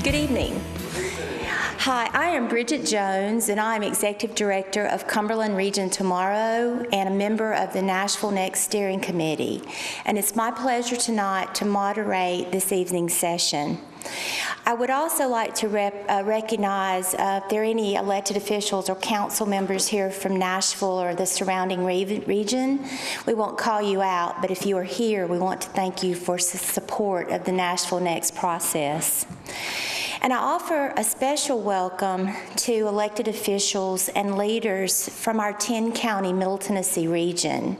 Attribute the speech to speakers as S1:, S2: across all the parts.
S1: Good evening. Hi, I am Bridget Jones, and I am Executive Director of Cumberland Region Tomorrow and a member of the NashvilleNext Steering Committee. And it's my pleasure tonight to moderate this evening's session. I would also like to recognize if there are any elected officials or council members here from Nashville or the surrounding region. We won't call you out, but if you are here, we want to thank you for support of the NashvilleNext process. And I offer a special welcome to elected officials and leaders from our 10-county Middle Tennessee region.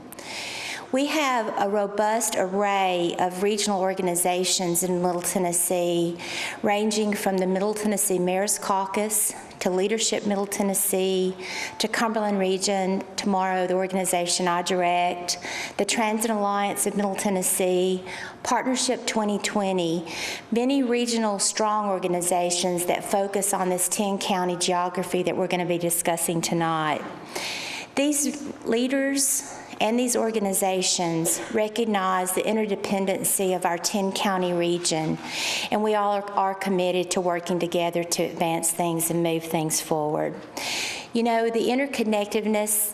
S1: We have a robust array of regional organizations in Middle Tennessee, ranging from the Middle Tennessee Mayor's Caucus to Leadership Middle Tennessee, to Cumberland Region Tomorrow, the organization I direct, the Transit Alliance of Middle Tennessee, Partnership 2020, many regional strong organizations that focus on this 10-county geography that we're going to be discussing tonight. These leaders and these organizations recognize the interdependency of our 10-county region, and we all are committed to working together to advance things and move things forward. You know, the interconnectedness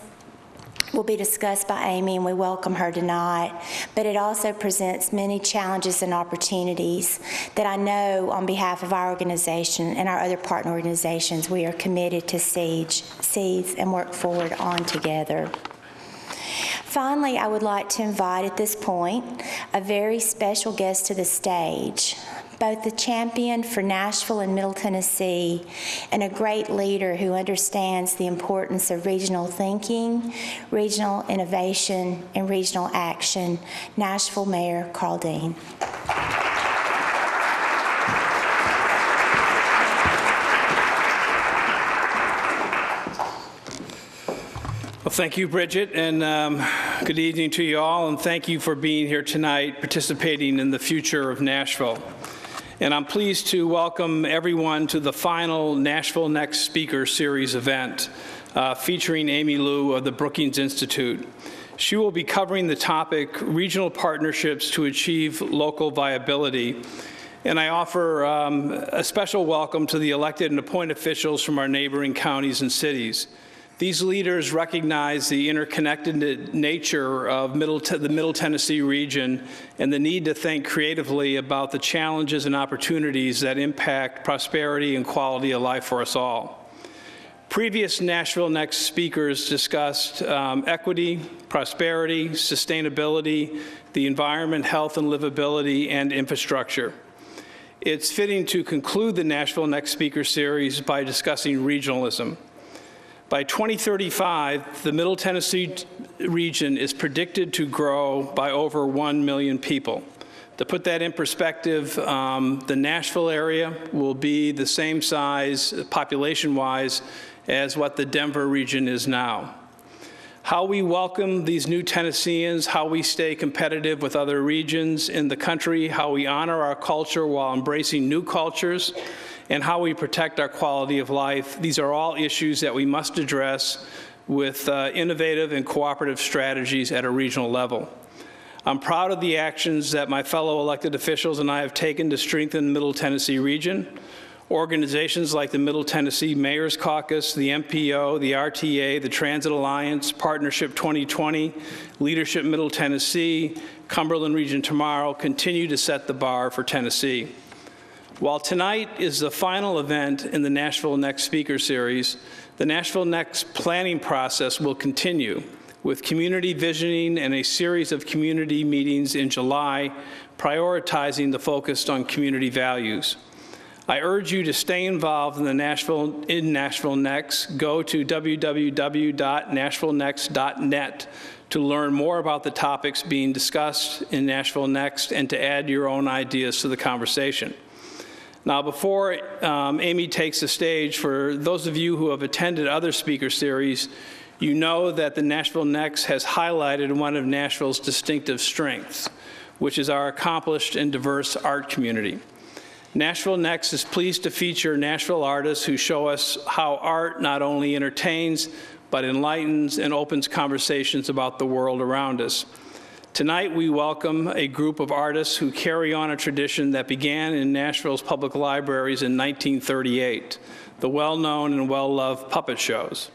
S1: will be discussed by Amy, and we welcome her tonight, but it also presents many challenges and opportunities that I know on behalf of our organization and our other partner organizations we are committed to seize and work forward on together. Finally, I would like to invite at this point a very special guest to the stage, both the champion for Nashville and Middle Tennessee and a great leader who understands the importance of regional thinking, regional innovation, and regional action, Nashville Mayor Carl Dean.
S2: Well, thank you, Bridget, and good evening to you all, and thank you for being here tonight, participating in the future of Nashville. And I'm pleased to welcome everyone to the final NashvilleNext Speaker Series event featuring Amy Liu of the Brookings Institute. She will be covering the topic, Regional Partnerships to Achieve Local Viability. And I offer a special welcome to the elected and appointed officials from our neighboring counties and cities. These leaders recognize the interconnected nature of the Middle Tennessee region and the need to think creatively about the challenges and opportunities that impact prosperity and quality of life for us all. Previous NashvilleNext speakers discussed equity, prosperity, sustainability, the environment, health and livability, and infrastructure. It's fitting to conclude the NashvilleNext Speaker Series by discussing regionalism. By 2035, the Middle Tennessee region is predicted to grow by over 1 million people. To put that in perspective, the Nashville area will be the same size, population-wise, as what the Denver region is now. How we welcome these new Tennesseans, how we stay competitive with other regions in the country, how we honor our culture while embracing new cultures, and how we protect our quality of life. These are all issues that we must address with innovative and cooperative strategies at a regional level. I'm proud of the actions that my fellow elected officials and I have taken to strengthen the Middle Tennessee region. Organizations like the Middle Tennessee Mayor's Caucus, the MPO, the RTA, the Transit Alliance, Partnership 2020, Leadership Middle Tennessee, Cumberland Region Tomorrow continue to set the bar for Tennessee. While tonight is the final event in the NashvilleNext Speaker Series, the NashvilleNext planning process will continue with community visioning and a series of community meetings in July, prioritizing the focus on community values. I urge you to stay involved in NashvilleNext. Go to www.nashvillenext.net to learn more about the topics being discussed in NashvilleNext and to add your own ideas to the conversation. Now, before Amy takes the stage, for those of you who have attended other speaker series, you know that the NashvilleNext has highlighted one of Nashville's distinctive strengths, which is our accomplished and diverse art community. NashvilleNext is pleased to feature Nashville artists who show us how art not only entertains, but enlightens and opens conversations about the world around us. Tonight, we welcome a group of artists who carry on a tradition that began in Nashville's public libraries in 1938, the well-known and well-loved puppet shows.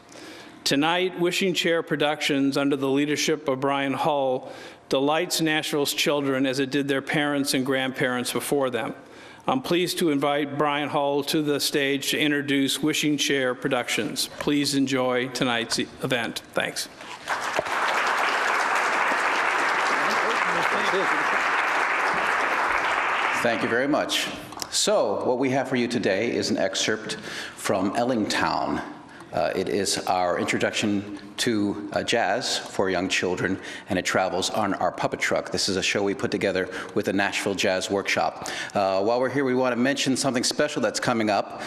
S2: Tonight, Wishing Chair Productions, under the leadership of Brian Hull, delights Nashville's children as it did their parents and grandparents before them. I'm pleased to invite Brian Hull to the stage to introduce Wishing Chair Productions. Please enjoy tonight's event. Thanks.
S3: Thank you very much. So, what we have for you today is an excerpt from Ellingtown. It is our introduction to jazz for young children, and it travels on our puppet truck. This is a show we put together with the Nashville Jazz Workshop. While we're here, we want to mention something special that's coming up.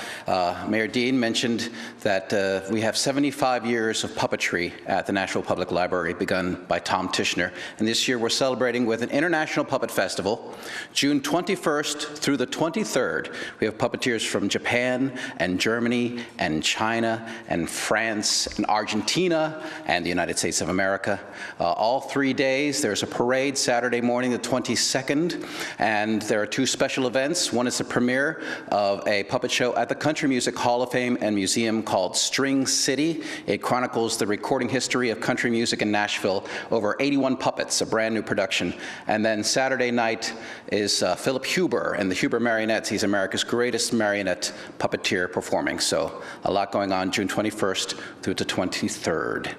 S3: Mayor Dean mentioned that we have 75 years of puppetry at the Nashville Public Library, begun by Tom Tishner. And this year we're celebrating with an International Puppet Festival. June 21st through the 23rd, we have puppeteers from Japan and Germany and China and France and Argentina and the United States of America. All 3 days, there's a parade Saturday morning, the 22nd, and there are two special events. One is the premiere of a puppet show at the Country Music Hall of Fame and Museum called String City. It chronicles the recording history of country music in Nashville, over 81 puppets, a brand new production. And then Saturday night is Philip Huber and the Huber Marionettes. He's America's greatest marionette puppeteer performing. So a lot going on June 21st through the 23rd.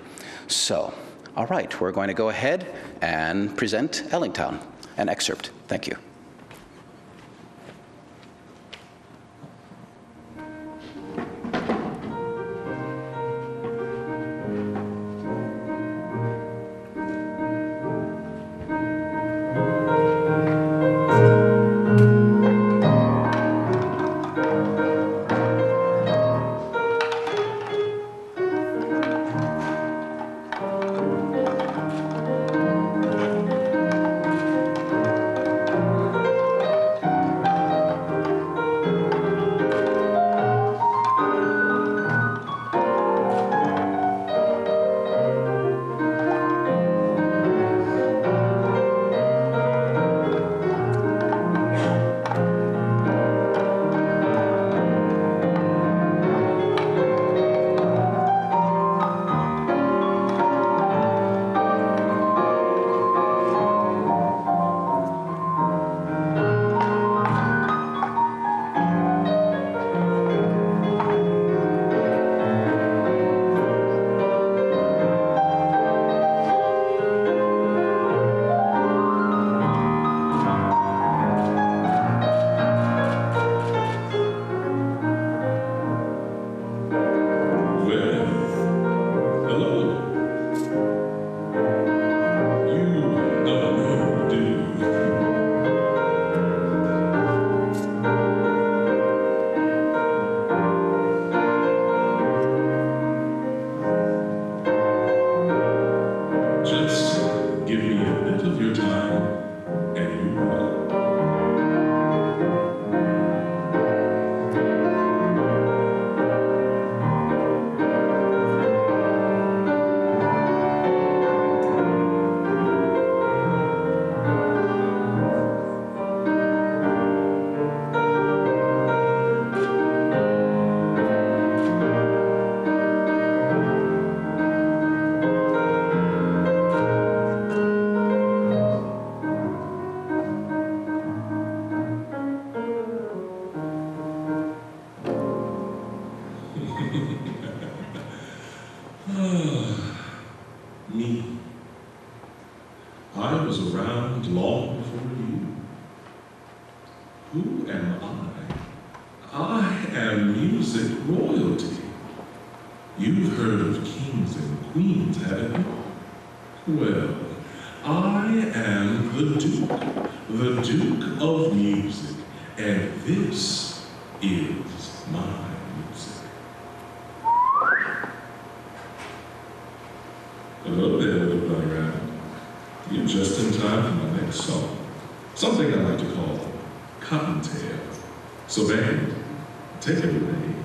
S3: So, all right, we're going to go ahead and present Ellingtown, an excerpt. Thank you.
S4: Me. I was around long before you. Who am I? I am music royalty. You've heard of kings and queens, haven't you? Well, I am the Duke of music, and this is my music. Hello there, little bunny rabbit. You're just in time for my next song. Something I like to call Cottontail. So band, take it away.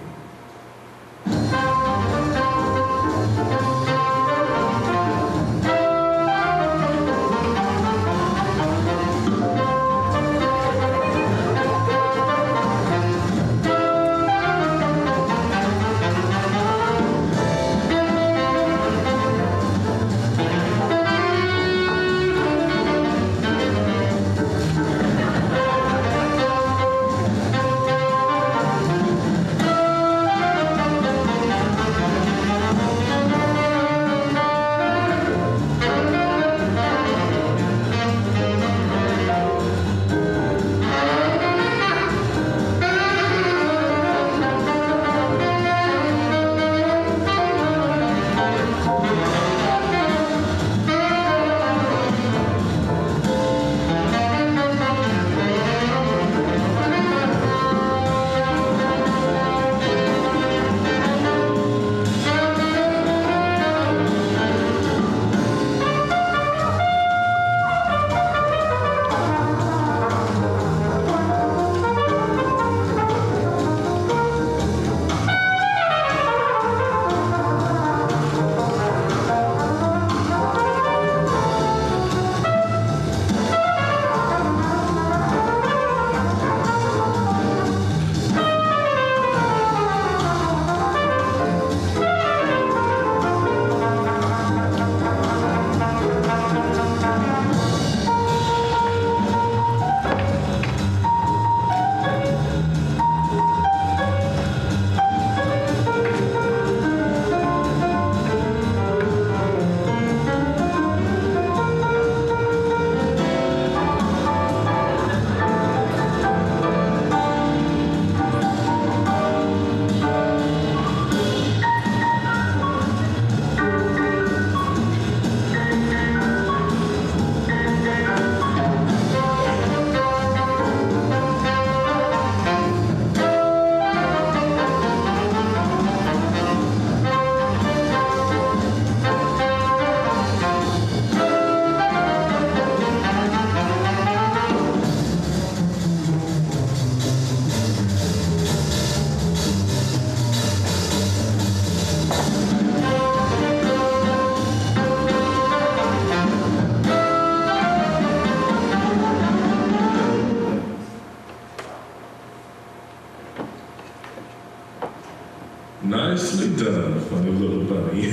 S4: a funny little bunny.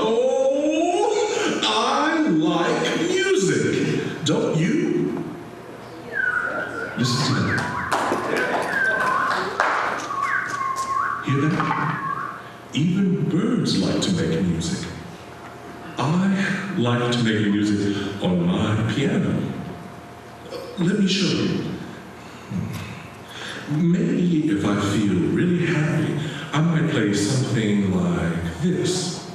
S4: Oh, I like music. Don't you? Listen to that. Hear that? Even birds like to make music. I like to make music on my piano. Let me show you. Maybe if I feel really happy, I might play something like this.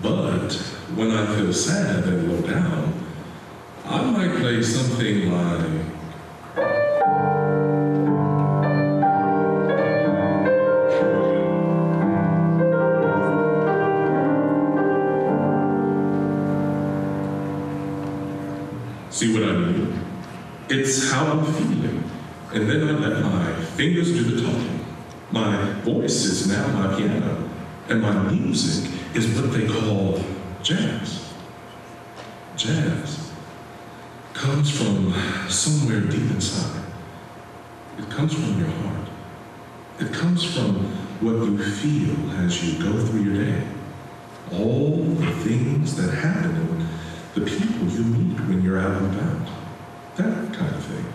S4: But when I feel sad and low down, I might play something like... See what I mean? It's how I'm feeling. And then I let my fingers do the talking. My voice is now my piano. And my music is what they call jazz. Jazz comes from somewhere deep inside. It comes from your heart. It comes from what you feel as you go through your day. All the things that happen and the people you meet when you're out and about. That kind of thing.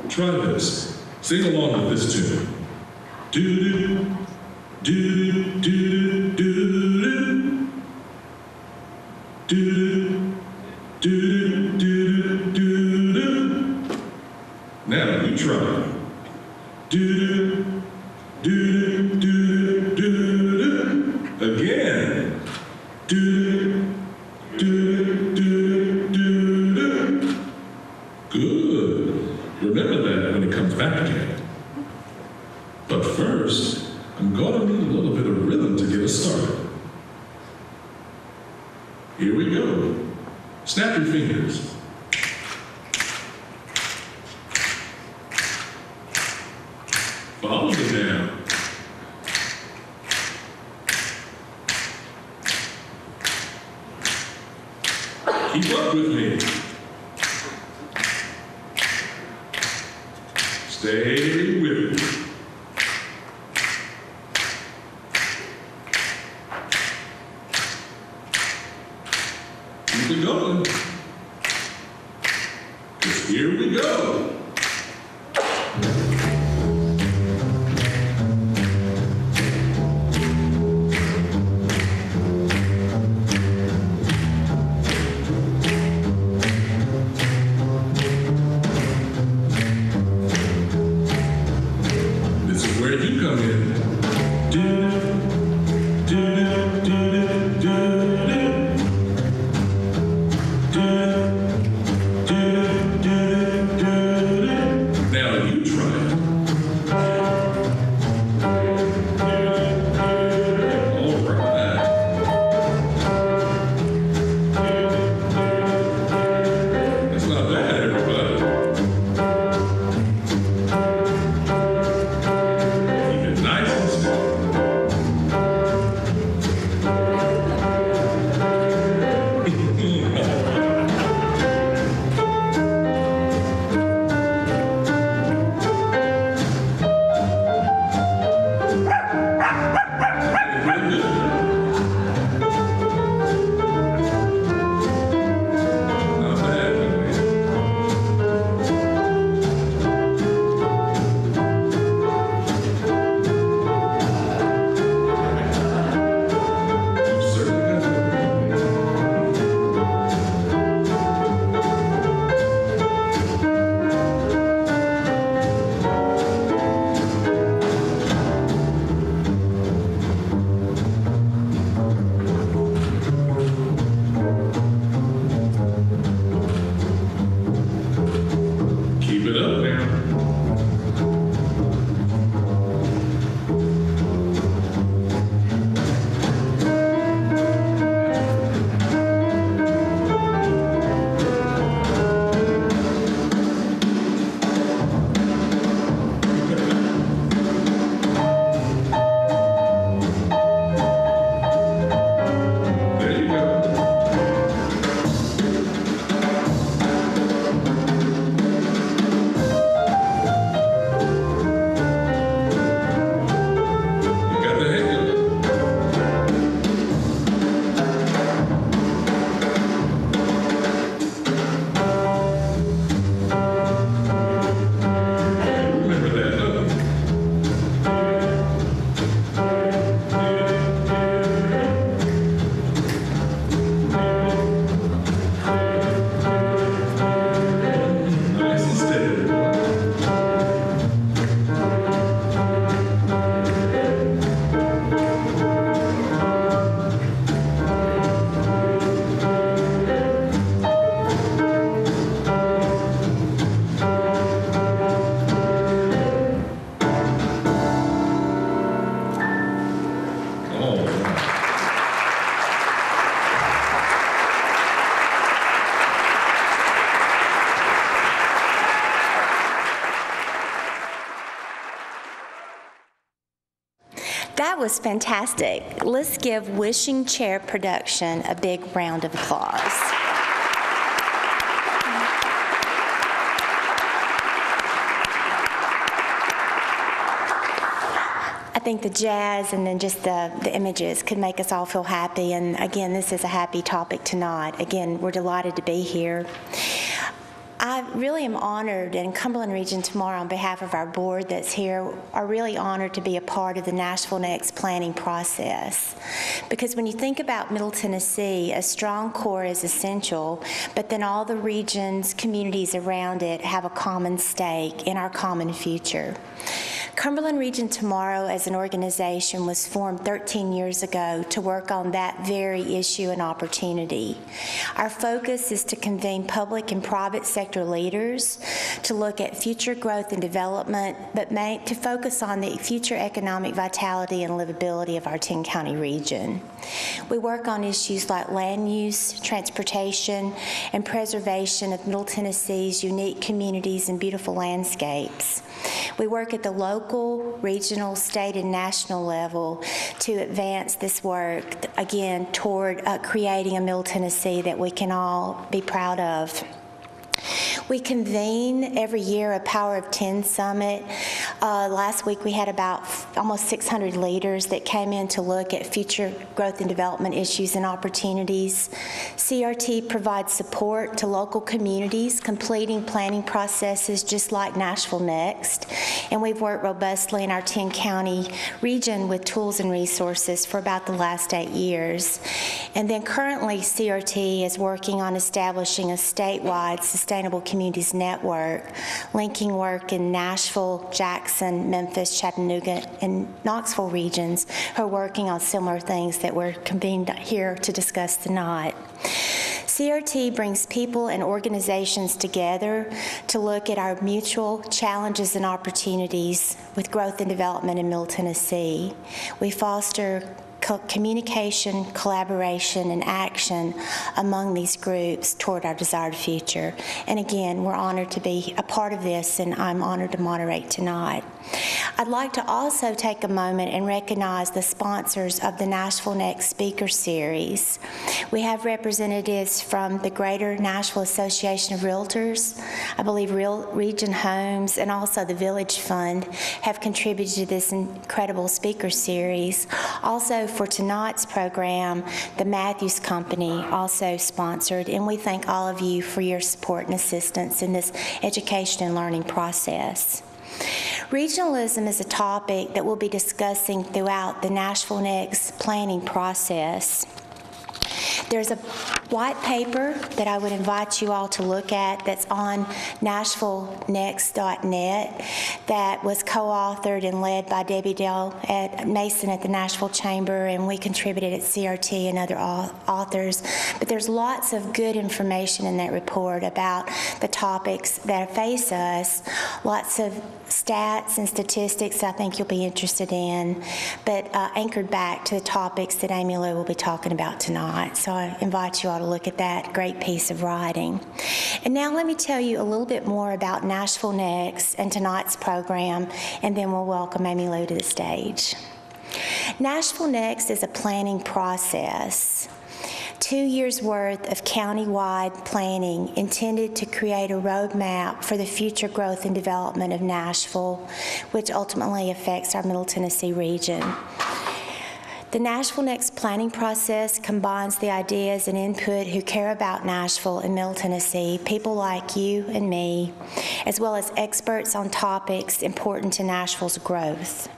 S4: Try this. Sing along with this tune. Do-do, do-do, do-do, do-do, do-do, do-do, do-do. Now you try. Do-do, do-do, do-do, do-do. Again. Do-do, do-do, do-do, do-do. Good. Remember that when it comes back again. But first, I'm going to need a little bit of rhythm to get us started. Here we go. Snap your fingers. Follow me now. Keep up with me. Stay with me. Keep it going. 'Cause here we go.
S1: That was fantastic. Let's give Wishing Chair Production a big round of applause. I think the jazz and then just the images could make us all feel happy. And again, this is a happy topic tonight. Again, we're delighted to be here. I really am honored, and Cumberland Region Tomorrow, on behalf of our board that's here, are really honored to be a part of the NashvilleNext planning process. Because when you think about Middle Tennessee, a strong core is essential, but then all the regions, communities around it have a common stake in our common future. Cumberland Region Tomorrow as an organization was formed 13 years ago to work on that very issue and opportunity. Our focus is to convene public and private sector leaders to look at future growth and development, but to focus on the future economic vitality and livability of our 10-county region. We work on issues like land use, transportation, and preservation of Middle Tennessee's unique communities and beautiful landscapes. We work at the local, regional, state, and national level to advance this work, again, toward creating a Middle Tennessee that we can all be proud of. We convene every year a Power of 10 Summit. Last week we had about almost 600 leaders that came in to look at future growth and development issues and opportunities. CRT provides support to local communities completing planning processes just like Nashville Next, and we've worked robustly in our 10-county region with tools and resources for about the last 8 years. And then currently CRT is working on establishing a statewide sustainable communities network, linking work in Nashville, Jackson, Memphis, Chattanooga, and Knoxville regions who are working on similar things that we're convened here to discuss tonight. CRT brings people and organizations together to look at our mutual challenges and opportunities with growth and development in Middle Tennessee. We foster communication, collaboration, and action among these groups toward our desired future. And again, we're honored to be a part of this, and I'm honored to moderate tonight. I'd like to also take a moment and recognize the sponsors of the Nashville Next Speaker Series. We have representatives from the Greater Nashville Association of Realtors, I believe Region Homes, and also the Village Fund have contributed to this incredible speaker series. Also for tonight's program, the Matthews Company also sponsored, and we thank all of you for your support and assistance in this education and learning process. Regionalism is a topic that we'll be discussing throughout the Nashville Next planning process. There's a white paper that I would invite you all to look at that's on NashvilleNext.net that was co-authored and led by Debbie Dale Mason at the Nashville Chamber, and we contributed at CRT and other authors. But there's lots of good information in that report about the topics that face us, lots of stats and statistics I think you'll be interested in, but anchored back to the topics that Amy Lou will be talking about tonight. So I invite you all to look at that great piece of writing. And now let me tell you a little bit more about Nashville Next and tonight's program, and then we'll welcome Amy Lou to the stage. Nashville Next is a planning process. 2 years' worth of county-wide planning intended to create a roadmap for the future growth and development of Nashville, which ultimately affects our Middle Tennessee region. The Nashville Next planning process combines the ideas and input who care about Nashville and Middle Tennessee, people like you and me, as well as experts on topics important to Nashville's growth.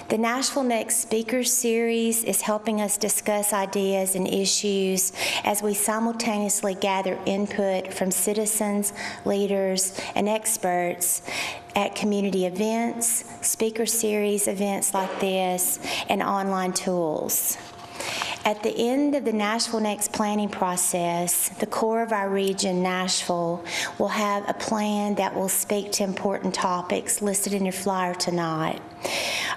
S1: The Nashville Next Speaker Series is helping us discuss ideas and issues as we simultaneously gather input from citizens, leaders, and experts at community events, speaker series events like this, and online tools. At the end of the Nashville Next planning process, the core of our region, Nashville, will have a plan that will speak to important topics listed in your flyer tonight.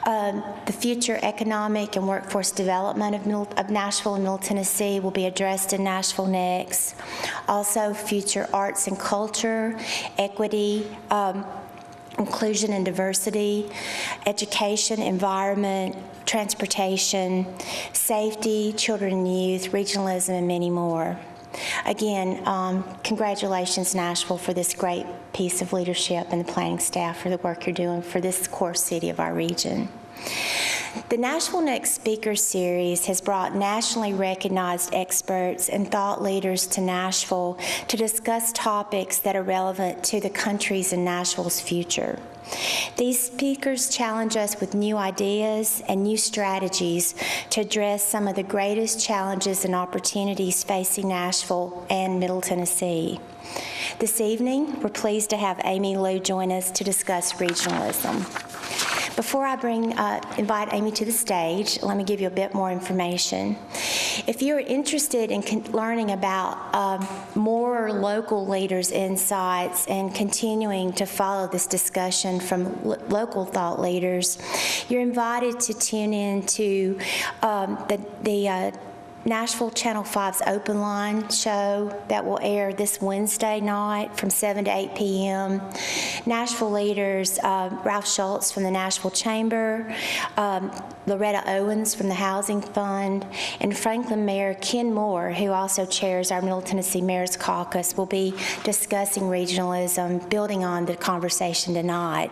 S1: The future economic and workforce development of Nashville and Middle Tennessee will be addressed in Nashville Next. Also, future arts and culture, equity, inclusion and diversity, education, environment, transportation, safety, children and youth, regionalism, and many more. Again, congratulations, Nashville, for this great piece of leadership and the planning staff for the work you're doing for this core city of our region. The Nashville Next Speaker Series has brought nationally recognized experts and thought leaders to Nashville to discuss topics that are relevant to the country's and Nashville's future. These speakers challenge us with new ideas and new strategies to address some of the greatest challenges and opportunities facing Nashville and Middle Tennessee. This evening, we're pleased to have Amy Lou join us to discuss regionalism. Before I invite Amy to the stage, let me give you a bit more information. If you're interested in learning about more local leaders' insights and continuing to follow this discussion from local thought leaders, you're invited to tune in to the Nashville Channel 5's Open Line show that will air this Wednesday night from 7 to 8 p.m. Nashville leaders, Ralph Schultz from the Nashville Chamber, Loretta Owens from the Housing Fund, and Franklin Mayor Ken Moore, who also chairs our Middle Tennessee Mayor's Caucus, will be discussing regionalism, building on the conversation tonight.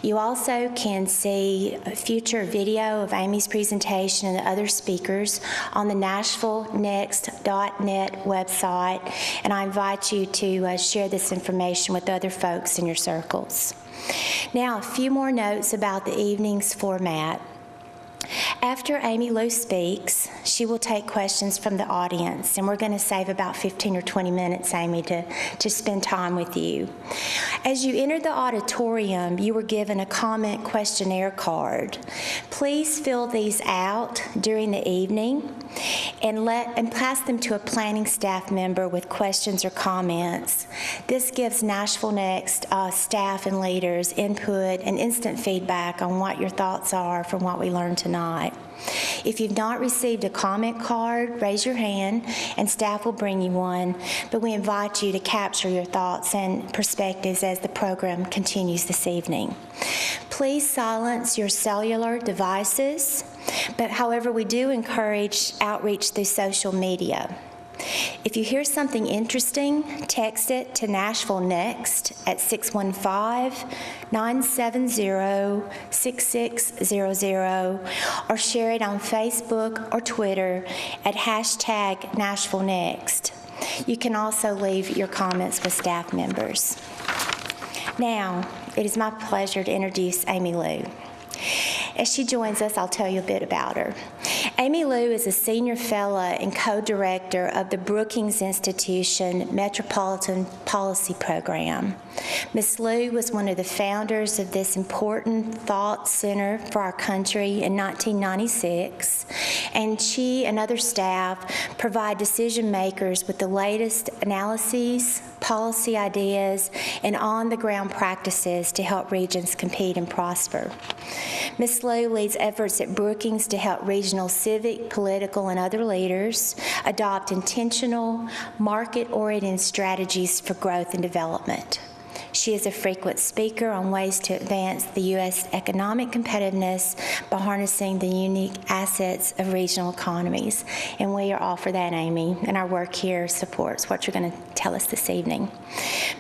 S1: You also can see a future video of Amy's presentation and the other speakers on the NashvilleNext.net website, and I invite you to share this information with other folks in your circles. Now, a few more notes about the evening's format. After Amy Lou speaks, she will take questions from the audience, and we're going to save about 15 or 20 minutes, Amy, to spend time with you. As you entered the auditorium, you were given a comment questionnaire card. Please fill these out during the evening and pass them to a planning staff member with questions or comments. This gives Nashville Next staff and leaders input and instant feedback on what your thoughts are from what we learned tonight. If you've not received a comment card, raise your hand and staff will bring you one, but we invite you to capture your thoughts and perspectives as the program continues this evening. Please silence your cellular devices, but however, we do encourage outreach through social media. If you hear something interesting, text it to Nashville Next at 615-970-6600 or share it on Facebook or Twitter at #NashvilleNext. You can also leave your comments with staff members. Now, it is my pleasure to introduce Amy Lou. As she joins us, I'll tell you a bit about her. Amy Lou is a senior fellow and co-director of the Brookings Institution Metropolitan Policy Program. Ms. Lou was one of the founders of this important thought center for our country in 1996, and she and other staff provide decision makers with the latest analyses, policy ideas, and on-the-ground practices to help regions compete and prosper. Ms. Lou leads efforts at Brookings to help regional civic, political, and other leaders adopt intentional, market-oriented strategies for growth and development. She is a frequent speaker on ways to advance the U.S. economic competitiveness by harnessing the unique assets of regional economies. And we are all for that, Amy, and our work here supports what you're going to tell us this evening.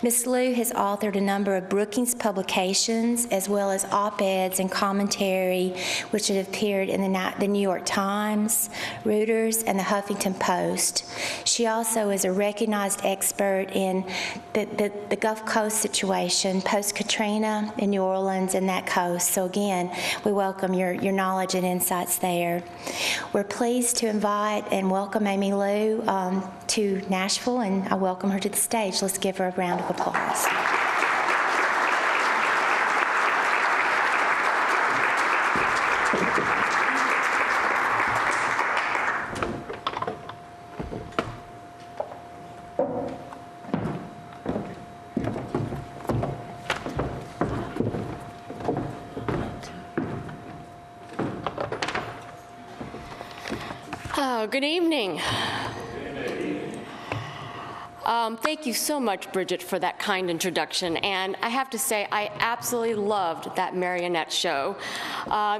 S1: Ms. Lou has authored a number of Brookings publications, as well as op-eds and commentary, which have appeared in the New York Times, Reuters, and the Huffington Post. She also is a recognized expert in the Gulf Coast situation, post-Katrina in New Orleans and that coast. So again, we welcome your knowledge and insights there. We're pleased to invite and welcome Amy Lou to Nashville, and I welcome her to the stage. Let's give her a round of applause.
S5: Good evening. Thank you so much, Bridget, for that kind introduction. And I have to say, I absolutely loved that marionette show.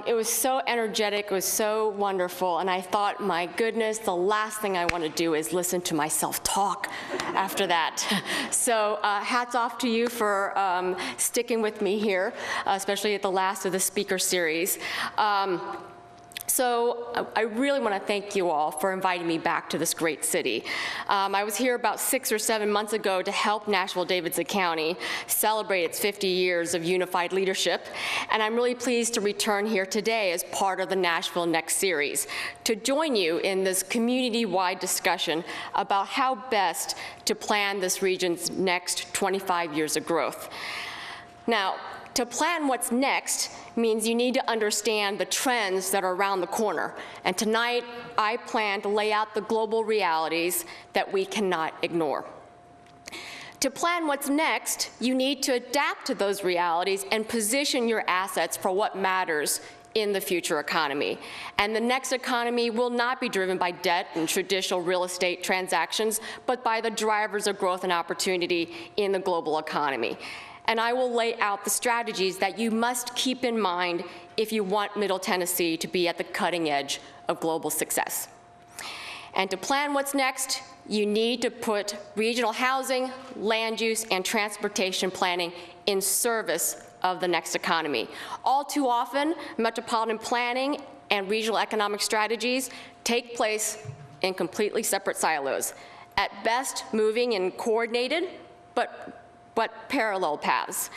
S5: It was so energetic, it was so wonderful, and I thought, my goodness, the last thing I want to do is listen to myself talk after that. So hats off to you for sticking with me here, especially at the last of the speaker series. So I really want to thank you all for inviting me back to this great city. I was here about 6 or 7 months ago to help Nashville-Davidson County celebrate its 50 years of unified leadership, and I'm really pleased to return here today as part of the Nashville Next series to join you in this community-wide discussion about how best to plan this region's next 25 years of growth. Now, to plan what's next means you need to understand the trends that are around the corner. And tonight, I plan to lay out the global realities that we cannot ignore. To plan what's next, you need to adapt to those realities and position your assets for what matters in the future economy. And the next economy will not be driven by debt and traditional real estate transactions, but by the drivers of growth and opportunity in the global economy. And I will lay out the strategies that you must keep in mind if you want Middle Tennessee to be at the cutting edge of global success. And to plan what's next, you need to put regional housing, land use, and transportation planning in service of the next economy. All too often, metropolitan planning and regional economic strategies take place in completely separate silos, at best moving in coordinated but parallel paths.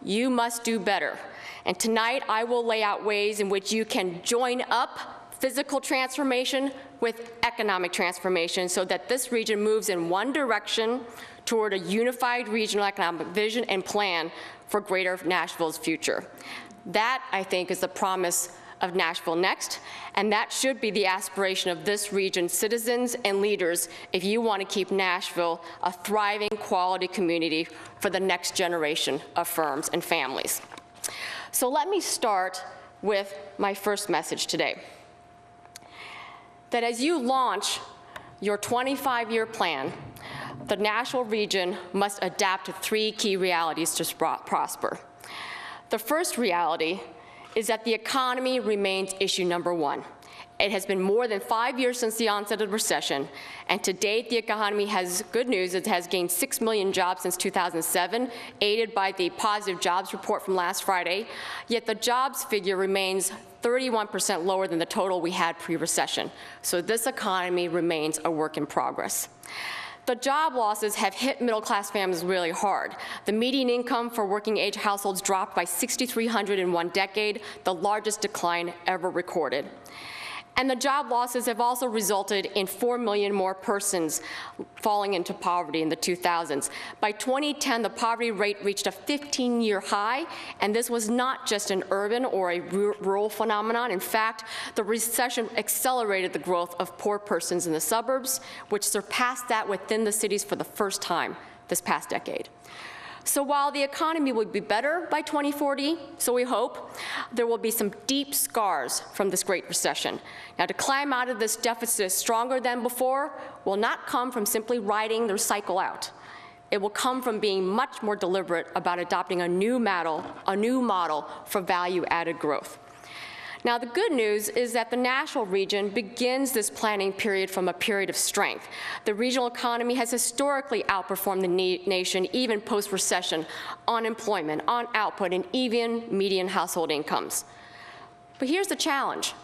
S5: You must do better. And tonight, I will lay out ways in which you can join up physical transformation with economic transformation so that this region moves in one direction toward a unified regional economic vision and plan for Greater Nashville's future. That, I think, is the promise of Nashville Next, and that should be the aspiration of this region's citizens and leaders if you want to keep Nashville a thriving, quality community for the next generation of firms and families. So let me start with my first message today. That as you launch your 25-year plan, the Nashville region must adapt to three key realities to prosper. The first reality is that the economy remains issue number one. It has been more than 5 years since the onset of the recession, and to date, the economy has good news. It has gained 6 million jobs since 2007, aided by the positive jobs report from last Friday, yet the jobs figure remains 31% lower than the total we had pre-recession. So this economy remains a work in progress. The job losses have hit middle-class families really hard. The median income for working-age households dropped by $6,300 in one decade, the largest decline ever recorded. And the job losses have also resulted in 4 million more persons falling into poverty in the 2000s. By 2010, the poverty rate reached a 15-year high, and this was not just an urban or a rural phenomenon. In fact, the recession accelerated the growth of poor persons in the suburbs, which surpassed that within the cities for the first time this past decade. So while the economy will be better by 2040, so we hope, there will be some deep scars from this Great Recession. Now, to climb out of this deficit stronger than before will not come from simply riding the cycle out. It will come from being much more deliberate about adopting a new model for value-added growth. Now, the good news is that the Nashville region begins this planning period from a period of strength. The regional economy has historically outperformed the nation, even post-recession, on employment, on output, and even median household incomes. But here's the challenge.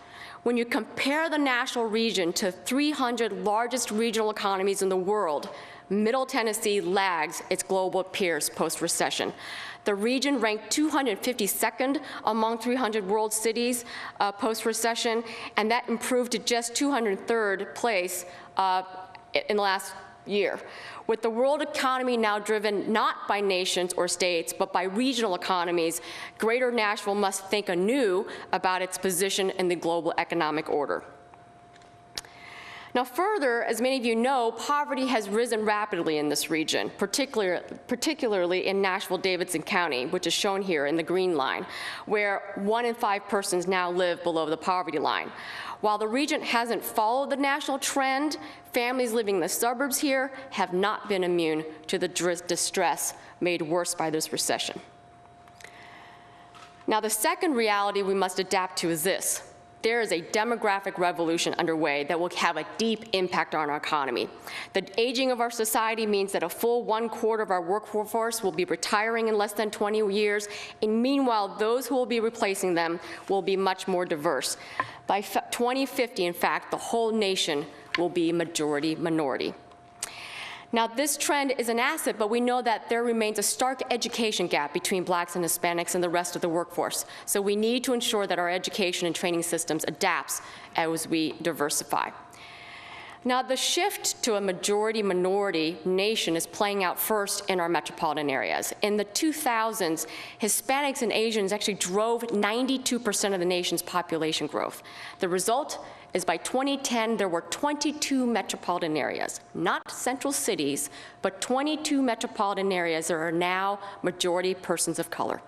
S5: When you compare the Nashville region to 300 largest regional economies in the world, Middle Tennessee lags its global peers post-recession. The region ranked 252nd among 300 world cities post-recession, and that improved to just 203rd place in the last year. With the world economy now driven not by nations or states, but by regional economies, Greater Nashville must think anew about its position in the global economic order. Now further, as many of you know, poverty has risen rapidly in this region, particularly in Nashville-Davidson County, which is shown here in the green line, where 1 in 5 persons now live below the poverty line. While the region hasn't followed the national trend, families living in the suburbs here have not been immune to the distress made worse by this recession. Now the second reality we must adapt to is this. There is a demographic revolution underway that will have a deep impact on our economy. The aging of our society means that a full 1/4 of our workforce will be retiring in less than 20 years, and meanwhile, those who will be replacing them will be much more diverse. By 2050, in fact, the whole nation will be majority minority. Now, this trend is an asset, but we know that there remains a stark education gap between blacks and Hispanics and the rest of the workforce. So we need to ensure that our education and training systems adapts as we diversify. Now, the shift to a majority-minority nation is playing out first in our metropolitan areas. In the 2000s, Hispanics and Asians actually drove 92% of the nation's population growth. The result is by 2010, there were 22 metropolitan areas, not central cities, but 22 metropolitan areas that are now majority persons of color.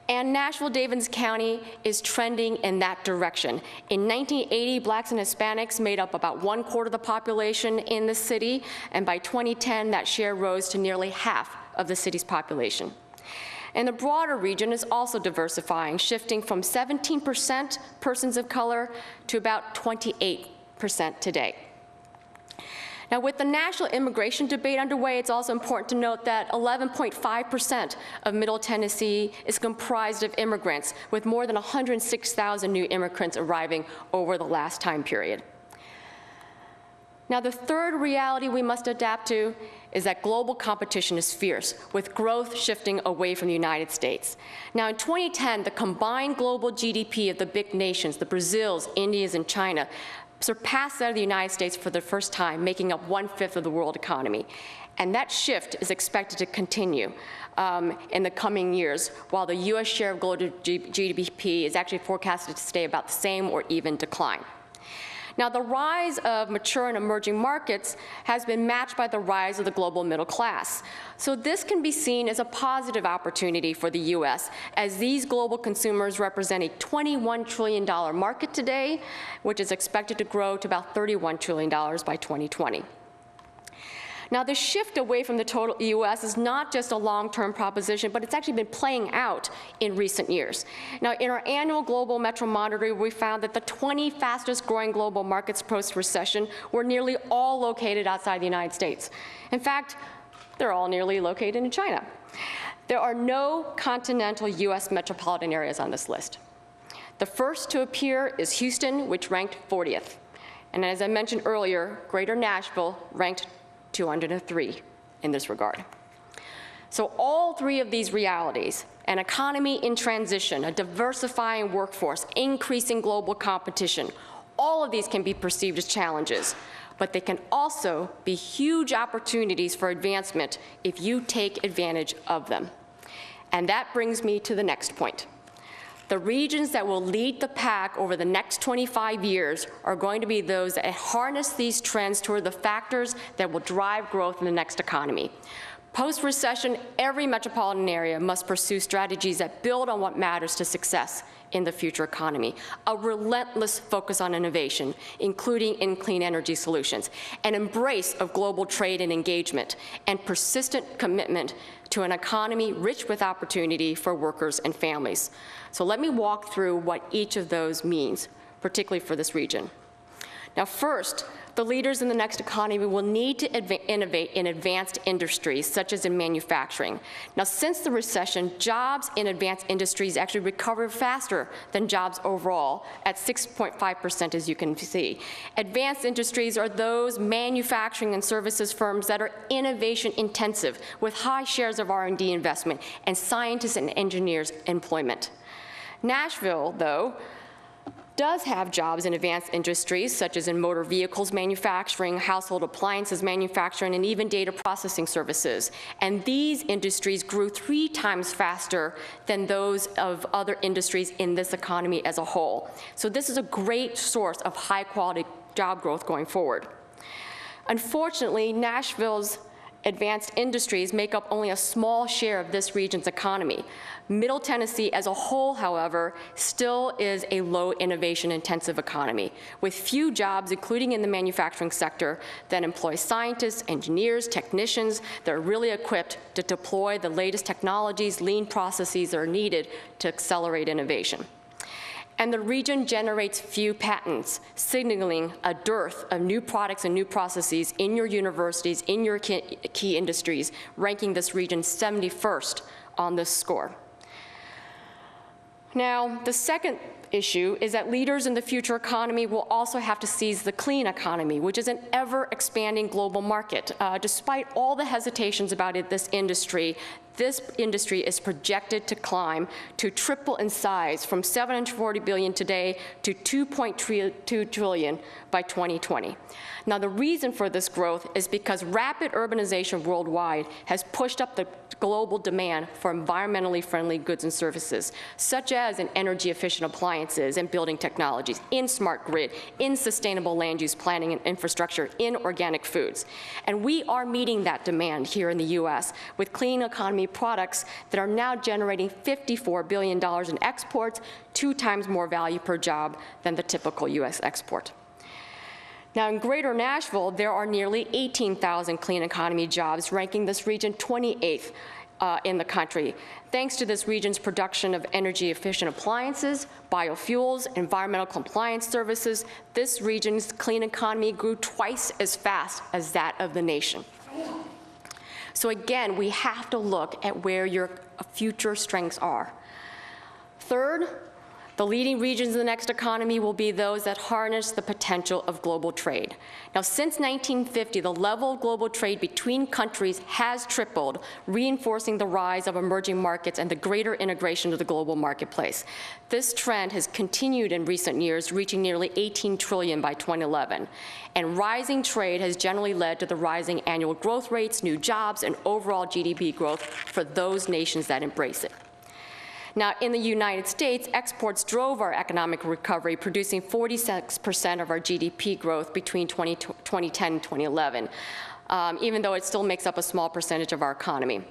S5: And Nashville-Daviess County is trending in that direction. In 1980, blacks and Hispanics made up about 1/4 of the population in the city, and by 2010, that share rose to nearly half of the city's population. And the broader region is also diversifying, shifting from 17% persons of color to about 28% today. Now, with the national immigration debate underway, it's also important to note that 11.5% of Middle Tennessee is comprised of immigrants, with more than 106,000 new immigrants arriving over the last time period. Now, the third reality we must adapt to is that global competition is fierce, with growth shifting away from the United States. Now, in 2010, the combined global GDP of the big nations, the Brazils, Indias, and China, surpassed that of the United States for the first time, making up 1/5 of the world economy. And that shift is expected to continue in the coming years, while the US share of global GDP is actually forecasted to stay about the same or even decline. Now, the rise of mature and emerging markets has been matched by the rise of the global middle class. So this can be seen as a positive opportunity for the US, as these global consumers represent a $21 trillion market today, which is expected to grow to about $31 trillion by 2020. Now, the shift away from the total US is not just a long-term proposition, but it's actually been playing out in recent years. Now, in our annual Global Metro Monitor, we found that the 20 fastest growing global markets post-recession were nearly all located outside the United States. In fact, they're all nearly located in China. There are no continental US metropolitan areas on this list. The first to appear is Houston, which ranked 40th. And as I mentioned earlier, Greater Nashville ranked 203 in this regard. So all three of these realities, an economy in transition, a diversifying workforce, increasing global competition, all of these can be perceived as challenges, but they can also be huge opportunities for advancement if you take advantage of them. And that brings me to the next point. The regions that will lead the pack over the next 25 years are going to be those that harness these trends toward the factors that will drive growth in the next economy. Post-recession, every metropolitan area must pursue strategies that build on what matters to success in the future economy. A relentless focus on innovation, including in clean energy solutions, an embrace of global trade and engagement, and persistent commitment to an economy rich with opportunity for workers and families. So let me walk through what each of those means, particularly for this region. Now, first, the leaders in the next economy will need to innovate in advanced industries, such as in manufacturing. Now, since the recession, jobs in advanced industries actually recovered faster than jobs overall, at 6.5%, as you can see. Advanced industries are those manufacturing and services firms that are innovation intensive, with high shares of R&D investment and scientists and engineers employment. Nashville, though, does have jobs in advanced industries, such as in motor vehicles manufacturing, household appliances manufacturing, and even data processing services. And these industries grew 3 times faster than those of other industries in this economy as a whole. So this is a great source of high-quality job growth going forward. Unfortunately, Nashville's advanced industries make up only a small share of this region's economy. Middle Tennessee as a whole, however, still is a low innovation-intensive economy, with few jobs, including in the manufacturing sector, that employ scientists, engineers, technicians that are really equipped to deploy the latest technologies, lean processes that are needed to accelerate innovation. And the region generates few patents, signaling a dearth of new products and new processes in your universities, in your key industries, ranking this region 71st on this score. Now, the second issue is that leaders in the future economy will also have to seize the clean economy, which is an ever-expanding global market. Despite all the hesitations about this industry, this industry is projected to climb to triple in size from $740 billion today to $2.2 trillion by 2020. Now, the reason for this growth is because rapid urbanization worldwide has pushed up the global demand for environmentally friendly goods and services, such as in energy-efficient appliances and building technologies, in smart grid, in sustainable land use planning and infrastructure, in organic foods. And we are meeting that demand here in the U.S. with clean economy products that are now generating $54 billion in exports, 2 times more value per job than the typical U.S. export. Now, in Greater Nashville, there are nearly 18,000 clean economy jobs, ranking this region 28th in the country. Thanks to this region's production of energy-efficient appliances, biofuels, environmental compliance services, this region's clean economy grew twice as fast as that of the nation. So again, we have to look at where your future strengths are. Third, the leading regions of the next economy will be those that harness the potential of global trade. Now, since 1950, the level of global trade between countries has tripled, reinforcing the rise of emerging markets and the greater integration of the global marketplace. This trend has continued in recent years, reaching nearly $18 trillion by 2011. And rising trade has generally led to the rising annual growth rates, new jobs, and overall GDP growth for those nations that embrace it. Now, in the United States, exports drove our economic recovery, producing 46% of our GDP growth between 2010 and 2011, even though it still makes up a small percentage of our economy.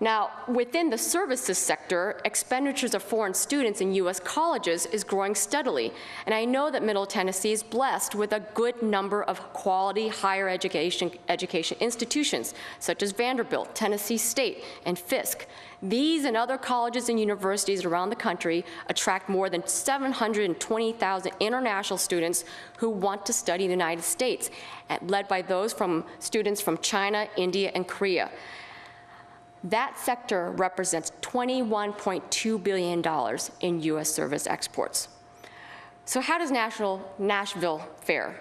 S5: Now, within the services sector, expenditures of foreign students in U.S. colleges is growing steadily, and I know that Middle Tennessee is blessed with a good number of quality higher education institutions, such as Vanderbilt, Tennessee State, and Fisk. These and other colleges and universities around the country attract more than 720,000 international students who want to study in the United States, led by those from students from China, India, and Korea. That sector represents $21.2 billion in U.S. service exports. So how does Nashville fare?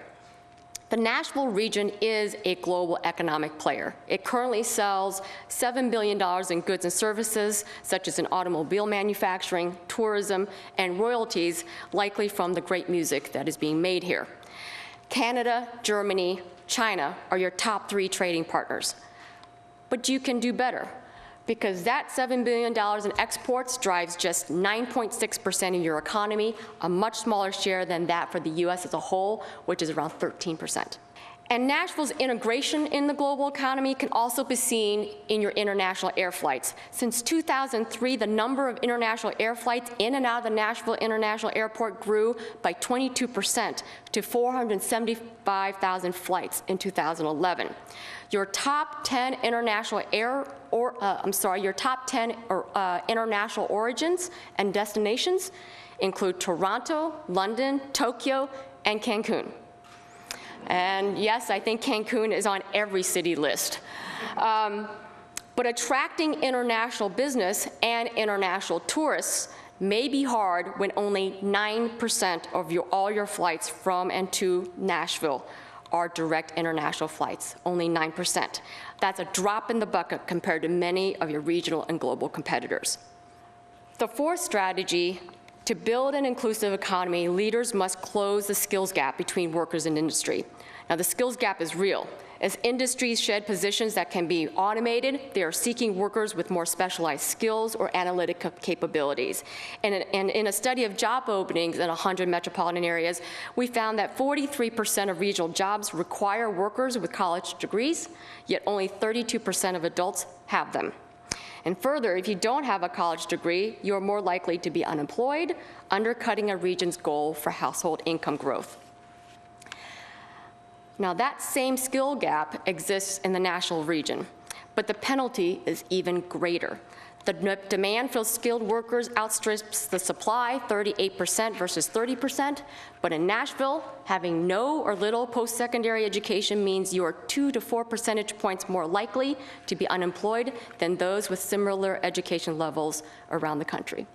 S5: The Nashville region is a global economic player. It currently sells $7 billion in goods and services, such as in automobile manufacturing, tourism, and royalties, likely from the great music that is being made here. Canada, Germany, China are your top 3 trading partners. But you can do better, because that $7 billion in exports drives just 9.6% of your economy, a much smaller share than that for the U.S. as a whole, which is around 13%. And Nashville's integration in the global economy can also be seen in your international air flights. Since 2003, the number of international air flights in and out of the Nashville International Airport grew by 22% to 475,000 flights in 2011. Your top 10 international international origins and destinations include Toronto, London, Tokyo, and Cancun. And yes, I think Cancun is on every city list. But attracting international business and international tourists may be hard when only 9% of all your flights from and to Nashville are direct international flights, only 9%. That's a drop in the bucket compared to many of your regional and global competitors. The fourth strategy, to build an inclusive economy, leaders must close the skills gap between workers and industry. Now, the skills gap is real. As industries shed positions that can be automated, they are seeking workers with more specialized skills or analytic capabilities. And in a study of job openings in 100 metropolitan areas, we found that 43% of regional jobs require workers with college degrees, yet only 32% of adults have them. And further, if you don't have a college degree, you are more likely to be unemployed, undercutting a region's goal for household income growth. Now, that same skill gap exists in the national region, but the penalty is even greater. The demand for skilled workers outstrips the supply, 38% versus 30%, but in Nashville, having no or little post-secondary education means you are 2 to 4 percentage points more likely to be unemployed than those with similar education levels around the country.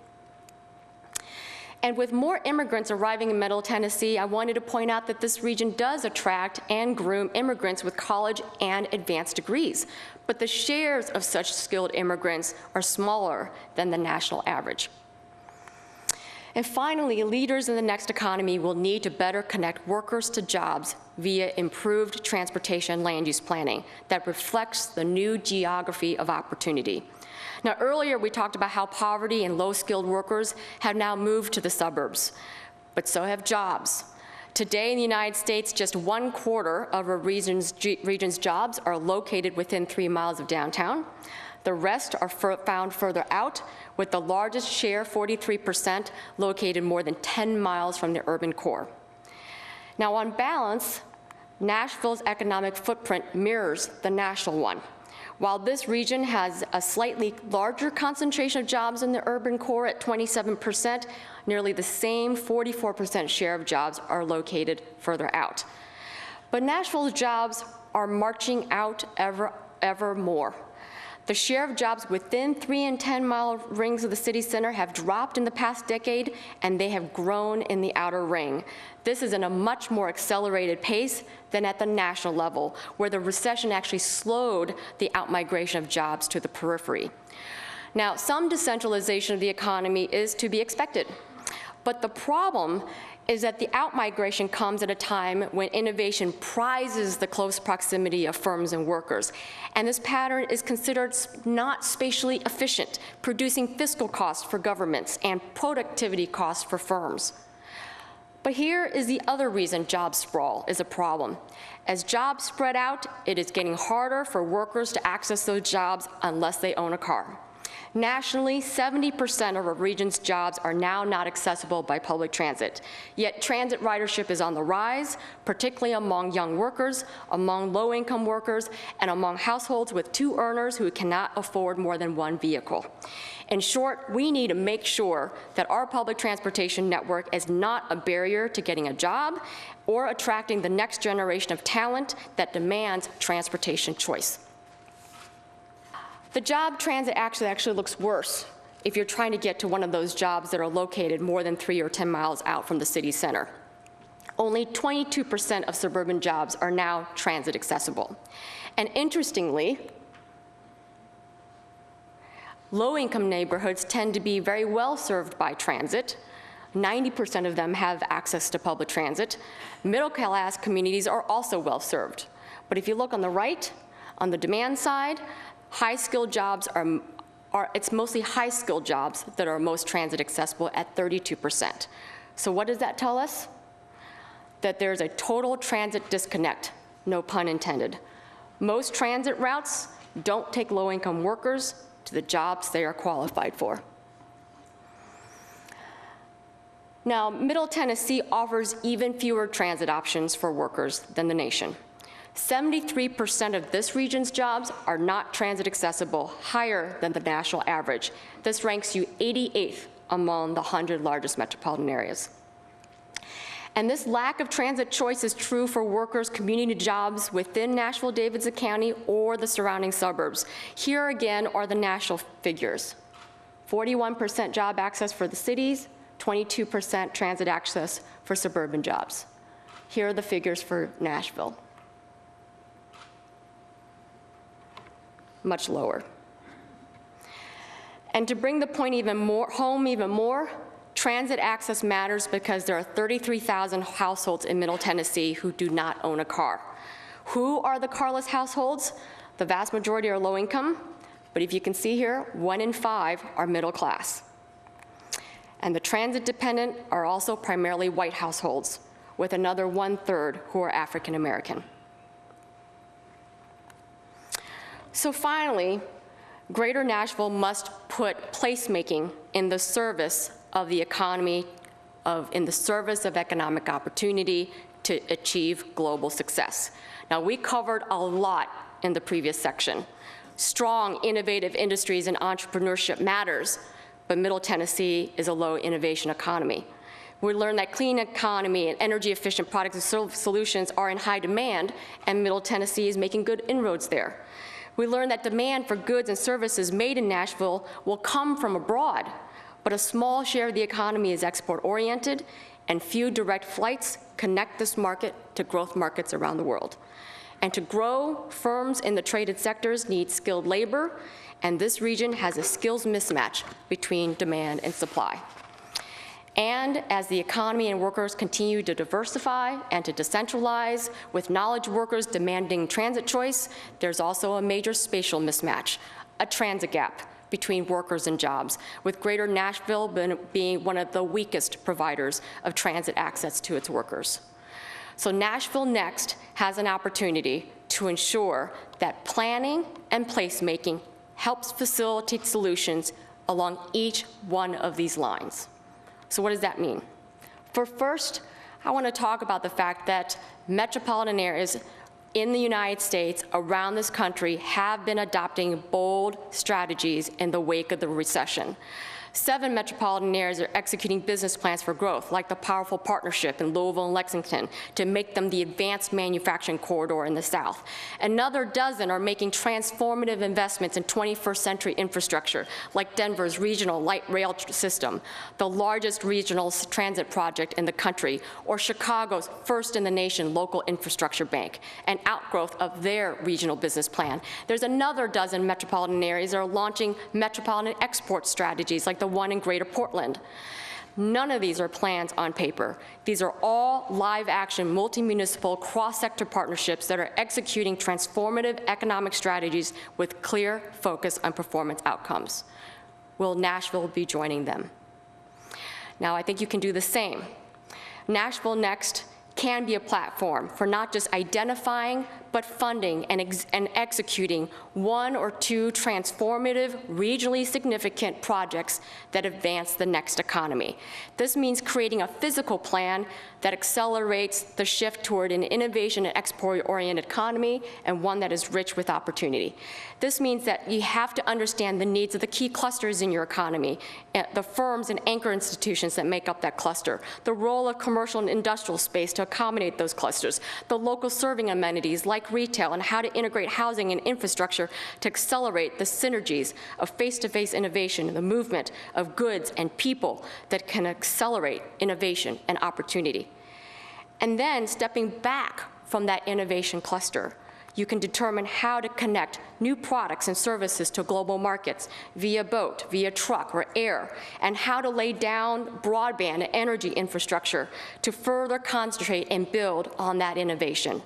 S5: And with more immigrants arriving in Middle Tennessee, I wanted to point out that this region does attract and groom immigrants with college and advanced degrees, but the shares of such skilled immigrants are smaller than the national average. And finally, leaders in the next economy will need to better connect workers to jobs via improved transportation land use planning that reflects the new geography of opportunity. Now, earlier we talked about how poverty and low-skilled workers have now moved to the suburbs, but so have jobs. Today in the United States, just 1/4 of a region's jobs are located within 3 miles of downtown. The rest are found further out, with the largest share, 43%, located more than 10 miles from the urban core. Now, on balance, Nashville's economic footprint mirrors the national one. While this region has a slightly larger concentration of jobs in the urban core at 27%, nearly the same 44% share of jobs are located further out. But Nashville's jobs are marching out ever more. The share of jobs within 3 and 10-mile rings of the city center have dropped in the past decade, and they have grown in the outer ring. This is in a much more accelerated pace than at the national level, where the recession actually slowed the outmigration of jobs to the periphery. Now, some decentralization of the economy is to be expected, but the problem is that the outmigration comes at a time when innovation prizes the close proximity of firms and workers. And this pattern is considered not spatially efficient, producing fiscal costs for governments and productivity costs for firms. But here is the other reason job sprawl is a problem. As jobs spread out, it is getting harder for workers to access those jobs unless they own a car. Nationally, 70% of our region's jobs are now not accessible by public transit. Yet transit ridership is on the rise, particularly among young workers, among low-income workers, and among households with 2 earners who cannot afford more than 1 vehicle. In short, we need to make sure that our public transportation network is not a barrier to getting a job or attracting the next generation of talent that demands transportation choice. The job transit actually looks worse if you're trying to get to one of those jobs that are located more than 3 or 10 miles out from the city center. Only 22% of suburban jobs are now transit accessible. And interestingly, low-income neighborhoods tend to be very well served by transit. 90% of them have access to public transit. Middle-class communities are also well served. But if you look on the right, on the demand side, high-skilled jobs it's mostly high-skilled jobs that are most transit accessible at 32%. So what does that tell us? That there's a total transit disconnect, no pun intended. Most transit routes don't take low-income workers to the jobs they are qualified for. Now, Middle Tennessee offers even fewer transit options for workers than the nation. 73% of this region's jobs are not transit accessible, higher than the national average. This ranks you 88th among the 100 largest metropolitan areas. And this lack of transit choice is true for workers' community jobs within Nashville-Davidson County or the surrounding suburbs. Here again are the national figures. 41% job access for the cities, 22% transit access for suburban jobs. Here are the figures for Nashville. Much lower. And to bring the point home even more, transit access matters because there are 33,000 households in Middle Tennessee who do not own a car. Who are the carless households? The vast majority are low income, but if you can see here, 1 in 5 are middle class. And the transit dependent are also primarily white households, with another 1/3 who are African American. So finally, Greater Nashville must put placemaking in the service of the economy, in the service of economic opportunity to achieve global success. Now, we covered a lot in the previous section. Strong, innovative industries and entrepreneurship matters, but Middle Tennessee is a low innovation economy. We learned that clean economy and energy efficient products and solutions are in high demand, and Middle Tennessee is making good inroads there. We learned that demand for goods and services made in Nashville will come from abroad, but a small share of the economy is export-oriented, and few direct flights connect this market to growth markets around the world. And to grow, firms in the traded sectors need skilled labor, and this region has a skills mismatch between demand and supply. And as the economy and workers continue to diversify and to decentralize, with knowledge workers demanding transit choice, there's also a major spatial mismatch, a transit gap between workers and jobs, with Greater Nashville being one of the weakest providers of transit access to its workers. So NashvilleNext has an opportunity to ensure that planning and placemaking helps facilitate solutions along each one of these lines. So what does that mean? First, I want to talk about the fact that metropolitan areas in the United States, around this country, have been adopting bold strategies in the wake of the recession. 7 metropolitan areas are executing business plans for growth, like the powerful partnership in Louisville and Lexington, to make them the advanced manufacturing corridor in the South. Another dozen are making transformative investments in 21st century infrastructure, like Denver's regional light rail system, the largest regional transit project in the country, or Chicago's first in the nation local infrastructure bank, an outgrowth of their regional business plan. There's another dozen metropolitan areas that are launching metropolitan export strategies, like the one in Greater Portland. None of these are plans on paper. These are all live-action, multi-municipal, cross-sector partnerships that are executing transformative economic strategies with clear focus on performance outcomes. Will Nashville be joining them? Now, I think you can do the same. NashvilleNext can be a platform for not just identifying, but funding and executing 1 or 2 transformative, regionally significant projects that advance the next economy. This means creating a physical plan that accelerates the shift toward an innovation and export-oriented economy, and one that is rich with opportunity. This means that you have to understand the needs of the key clusters in your economy, the firms and anchor institutions that make up that cluster, the role of commercial and industrial space to accommodate those clusters, the local serving amenities like retail, and how to integrate housing and infrastructure to accelerate the synergies of face-to-face innovation and the movement of goods and people that can accelerate innovation and opportunity. And then, stepping back from that innovation cluster, you can determine how to connect new products and services to global markets via boat, via truck, or air, and how to lay down broadband and energy infrastructure to further concentrate and build on that innovation.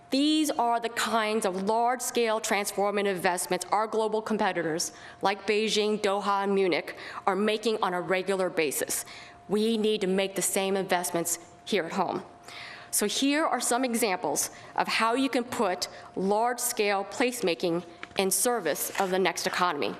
S5: These are the kinds of large-scale transformative investments our global competitors, like Beijing, Doha, and Munich, are making on a regular basis. We need to make the same investments here at home. So here are some examples of how you can put large-scale placemaking in service of the next economy.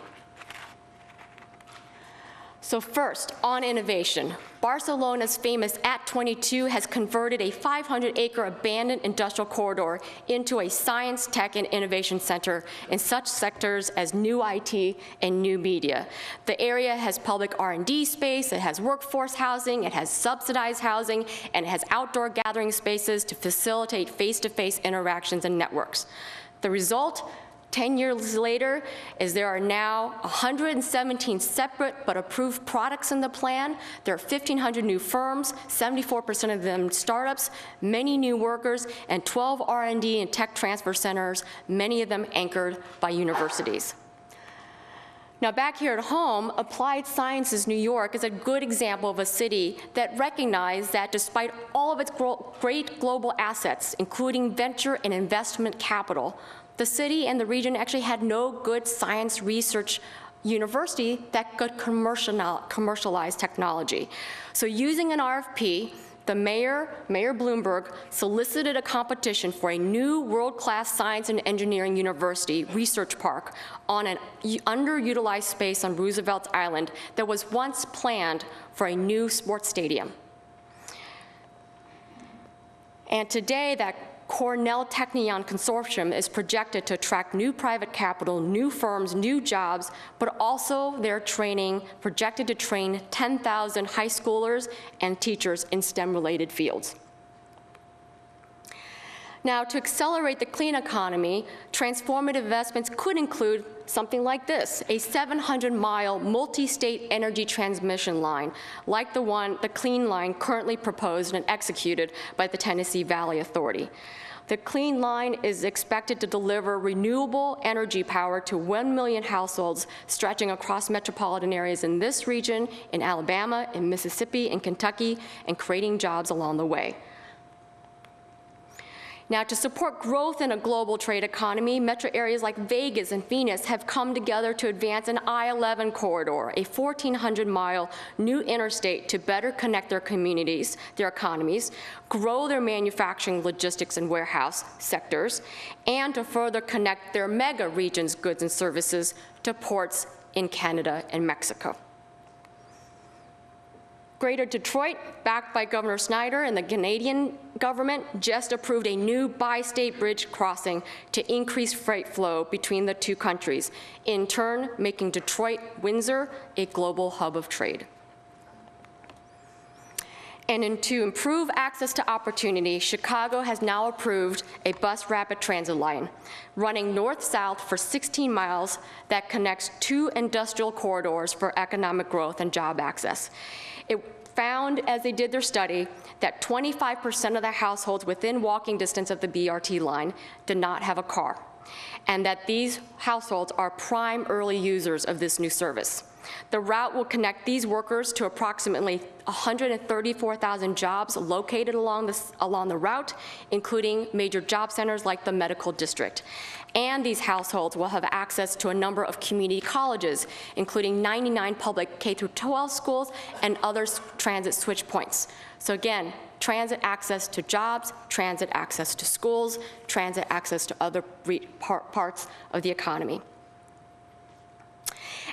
S5: So first, on innovation, Barcelona's famous @22 has converted a 500-acre abandoned industrial corridor into a science, tech, and innovation center in such sectors as new IT and new media. The area has public R&D space, it has workforce housing, it has subsidized housing, and it has outdoor gathering spaces to facilitate face-to-face interactions and networks. The result? 10 years later, is there are now 117 separate but approved products in the plan. There are 1,500 new firms, 74% of them startups, many new workers, and 12 R&D and tech transfer centers, many of them anchored by universities. Now, back here at home, Applied Sciences New York is a good example of a city that recognized that despite all of its great global assets, including venture and investment capital, the city and the region actually had no good science research university that could commercialize technology. So using an RFP, the Mayor Bloomberg, solicited a competition for a new world-class science and engineering university research park on an underutilized space on Roosevelt Island that was once planned for a new sports stadium. And today, that Cornell Technion Consortium is projected to attract new private capital, new firms, new jobs, but also they're projected to train 10,000 high schoolers and teachers in STEM-related fields. Now, to accelerate the clean economy, transformative investments could include something like this, a 700-mile multi-state energy transmission line, like the Clean Line currently proposed and executed by the Tennessee Valley Authority. The Clean Line is expected to deliver renewable energy power to 1 million households stretching across metropolitan areas in this region, in Alabama, in Mississippi, in Kentucky, and creating jobs along the way. Now, to support growth in a global trade economy, metro areas like Vegas and Phoenix have come together to advance an I-11 corridor, a 1,400-mile new interstate to better connect their communities, their economies, grow their manufacturing, logistics, and warehouse sectors, and to further connect their mega regions' goods and services to ports in Canada and Mexico. Greater Detroit, backed by Governor Snyder and the Canadian government, just approved a new bi-state bridge crossing to increase freight flow between the two countries, in turn making Detroit-Windsor a global hub of trade. And to improve access to opportunity, Chicago has now approved a bus rapid transit line running north-south for 16 miles that connects two industrial corridors for economic growth and job access. It found, as they did their study, that 25% of the households within walking distance of the BRT line did not have a car, and that these households are prime early users of this new service. The route will connect these workers to approximately 134,000 jobs located along the route, including major job centers like the medical district. And these households will have access to a number of community colleges, including 99 public K-12 schools and other transit switch points. So again, transit access to jobs, transit access to schools, transit access to other parts of the economy.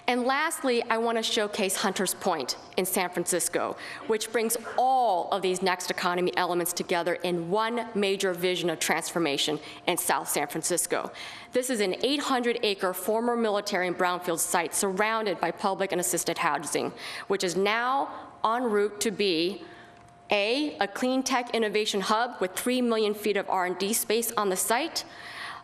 S5: And lastly, I want to showcase Hunters Point in San Francisco, which brings all of these next economy elements together in one major vision of transformation in South San Francisco. This is an 800-acre former military and brownfield site surrounded by public and assisted housing, which is now en route to be a clean tech innovation hub with 3 million feet of R&D space on the site.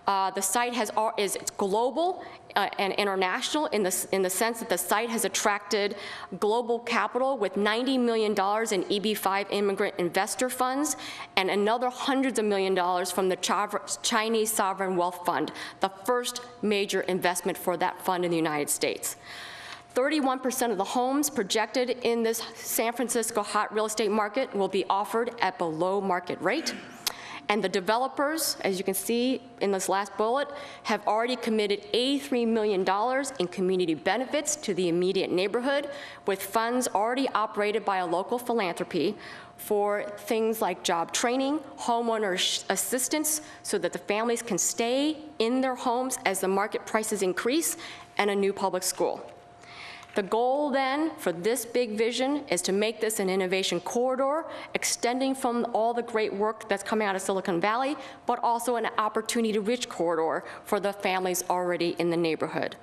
S5: The site is global and international in the sense that the site has attracted global capital with $90 million in EB5 immigrant investor funds and another hundreds of million dollars from the Chinese Sovereign Wealth Fund, the first major investment for that fund in the United States. 31% of the homes projected in this San Francisco hot real estate market will be offered at below market rate. And the developers, as you can see in this last bullet, have already committed $83 million in community benefits to the immediate neighborhood, with funds already operated by a local philanthropy for things like job training, homeowner assistance, so that the families can stay in their homes as the market prices increase, and a new public school. The goal then for this big vision is to make this an innovation corridor, extending from all the great work that's coming out of Silicon Valley, but also an opportunity-rich corridor for the families already in the neighborhood.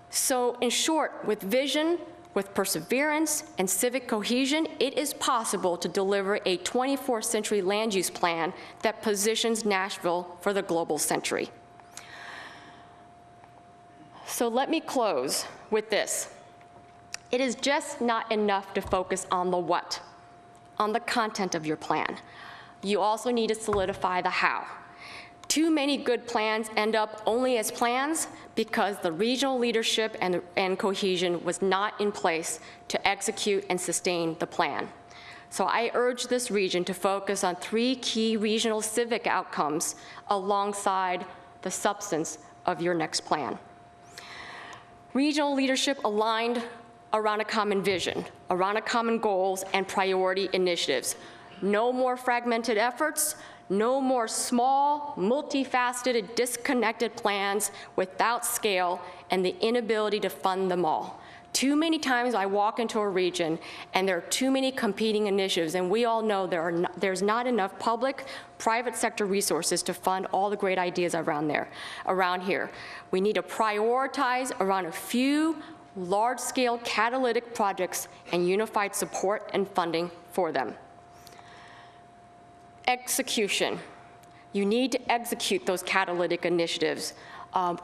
S5: So in short, with vision, with perseverance and civic cohesion, it is possible to deliver a 24th century land use plan that positions Nashville for the global century. So let me close with this. It is just not enough to focus on the what, on the content of your plan. You also need to solidify the how. Too many good plans end up only as plans because the regional leadership and cohesion was not in place to execute and sustain the plan. So I urge this region to focus on 3 key regional civic outcomes alongside the substance of your next plan. Regional leadership aligned around a common vision, around a common goals and priority initiatives. No more fragmented efforts, no more small, multifaceted, disconnected plans without scale and the inability to fund them all. Too many times I walk into a region and there are too many competing initiatives, and we all know there's not enough public, private sector resources to fund all the great ideas around here. We need to prioritize around a few large-scale catalytic projects and unified support and funding for them. Execution. You need to execute those catalytic initiatives,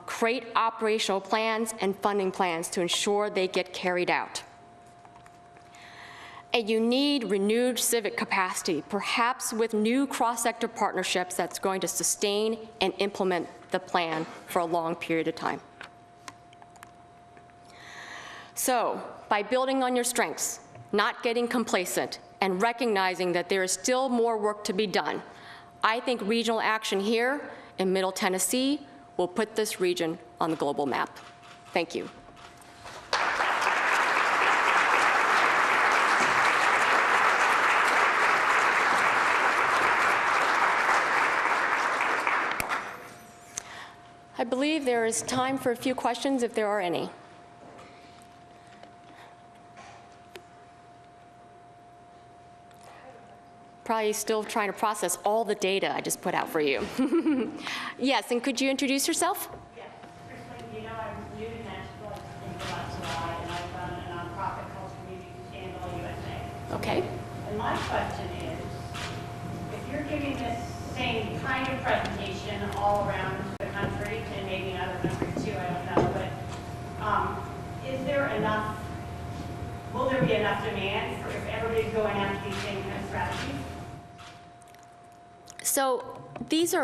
S5: create operational plans and funding plans to ensure they get carried out. And you need renewed civic capacity, perhaps with new cross-sector partnerships that's going to sustain and implement the plan for a long period of time. So, by building on your strengths, not getting complacent, and recognizing that there is still more work to be done, I think regional action here in Middle Tennessee will put this region on the global map. Thank you. I believe there is time for a few questions if there are any. Probably still trying to process all the data I just put out for you. Yes, and could you introduce yourself?
S6: Yes. Firstly, you know, I'm new to Nashville. I think last July, and I run a nonprofit called Community Sustainable USA.
S5: Okay.
S6: And my question is, if you're giving this same kind of presentation all around the country, and maybe in other countries too, I don't know, but is there enough, will there be enough demand for if everybody's going after these same kind of strategies?
S5: So these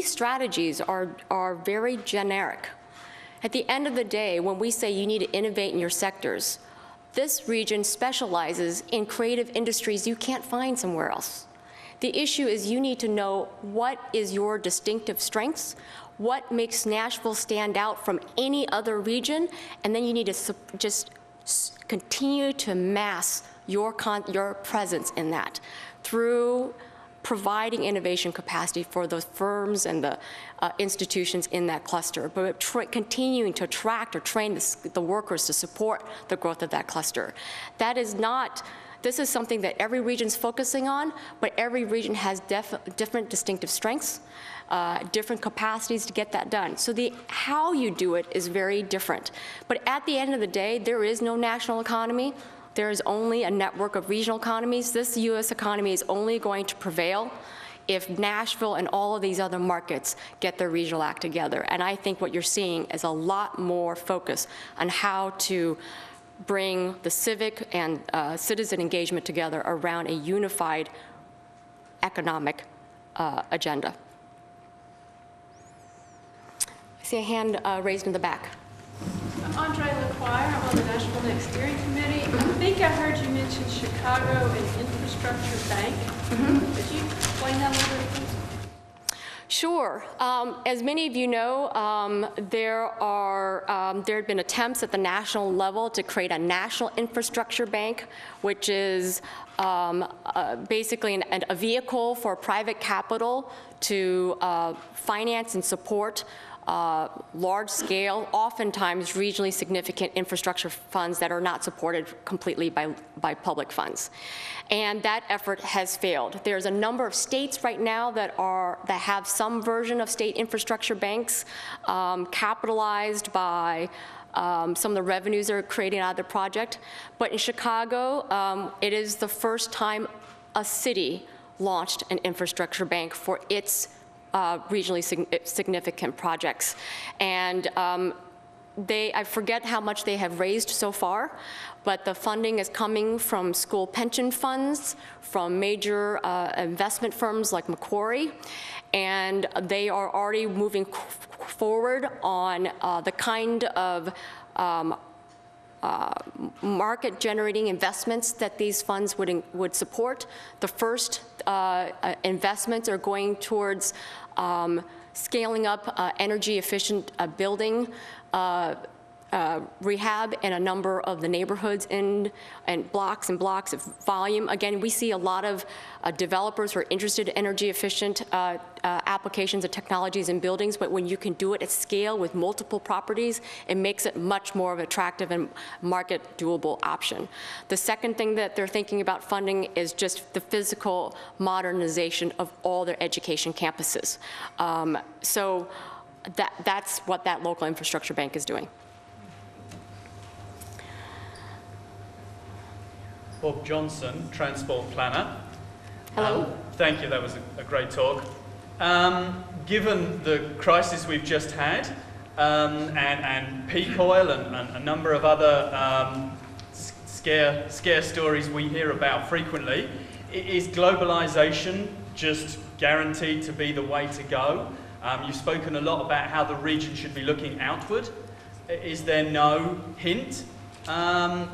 S5: strategies are very generic. At the end of the day, when we say you need to innovate in your sectors, this region specializes in creative industries you can't find somewhere else. The issue is you need to know what is your distinctive strengths, what makes Nashville stand out from any other region, and then you need to just continue to mass your presence in that through providing innovation capacity for those firms and the institutions in that cluster, but continuing to attract or train the workers to support the growth of that cluster. That is not, this is something that every region's focusing on, but every region has different distinctive strengths, different capacities to get that done. So how you do it is very different. But at the end of the day, there is no national economy. There is only a network of regional economies. This U.S. economy is only going to prevail if Nashville and all of these other markets get their regional act together. And I think what you're seeing is a lot more focus on how to bring the civic and citizen engagement together around a unified economic agenda. I see a hand raised in the back.
S7: I'm Andre LaQuire. I'm on the NashvilleNext Steering Committee. I think I heard you mention Chicago and Infrastructure Bank. Could you explain that a little bit, please?
S5: Sure. As many of you know, there have been attempts at the national level to create a national infrastructure bank, which is basically a vehicle for private capital to finance and support large-scale, oftentimes regionally significant infrastructure funds that are not supported completely by public funds. And that effort has failed. There's a number of states right now that have some version of state infrastructure banks capitalized by some of the revenues they're creating out of the project. But in Chicago, it is the first time a city launched an infrastructure bank for its regionally significant projects. And I forget how much they have raised so far, but the funding is coming from school pension funds, from major investment firms like Macquarie, and they are already moving forward on the kind of market-generating investments that these funds would support. The first investments are going towards scaling up energy-efficient building rehab in a number of the neighborhoods and blocks of volume. Again, we see a lot of developers who are interested in energy-efficient applications and technologies in buildings, but when you can do it at scale with multiple properties, it makes it much more of an attractive and market doable option. The second thing that they're thinking about funding is just the physical modernization of all their education campuses. So that's what that local infrastructure bank is doing.
S8: Bob Johnson, Transport Planner.
S5: Hello.
S8: Thank you, that was a great talk. Given the crisis we've just had, and peak oil and a number of other scare stories we hear about frequently, is globalization just guaranteed to be the way to go? You've spoken a lot about how the region should be looking outward. Is there no hint that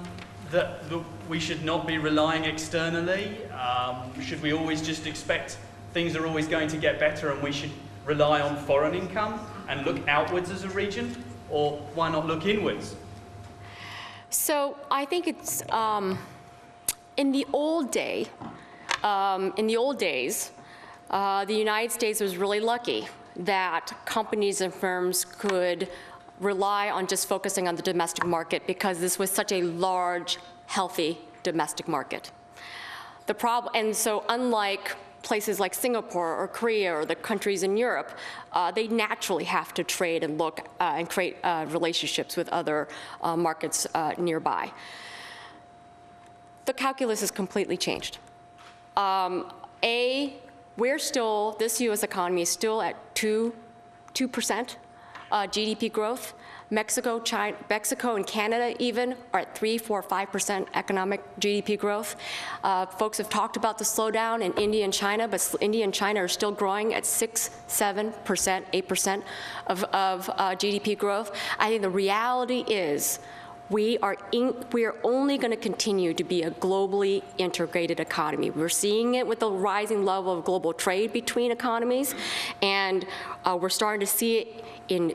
S8: we should not be relying externally? Should we always just expect things are always going to get better and we should rely on foreign income and look outwards as a region? Or why not look inwards?
S5: So I think it's, in the old days, the United States was really lucky that companies and firms could rely on just focusing on the domestic market because this was such a large, healthy domestic market. The problem, and so unlike places like Singapore or Korea or the countries in Europe, they naturally have to trade and look and create relationships with other markets nearby. The calculus has completely changed. This U.S. economy is still at 2% GDP growth. Mexico and Canada even are at 3, 4, 5% economic GDP growth. Folks have talked about the slowdown in India and China, but India and China are still growing at 6, 7%, 8% of GDP growth. I think the reality is we are only going to continue to be a globally integrated economy. We're seeing it with the rising level of global trade between economies, and we're starting to see it in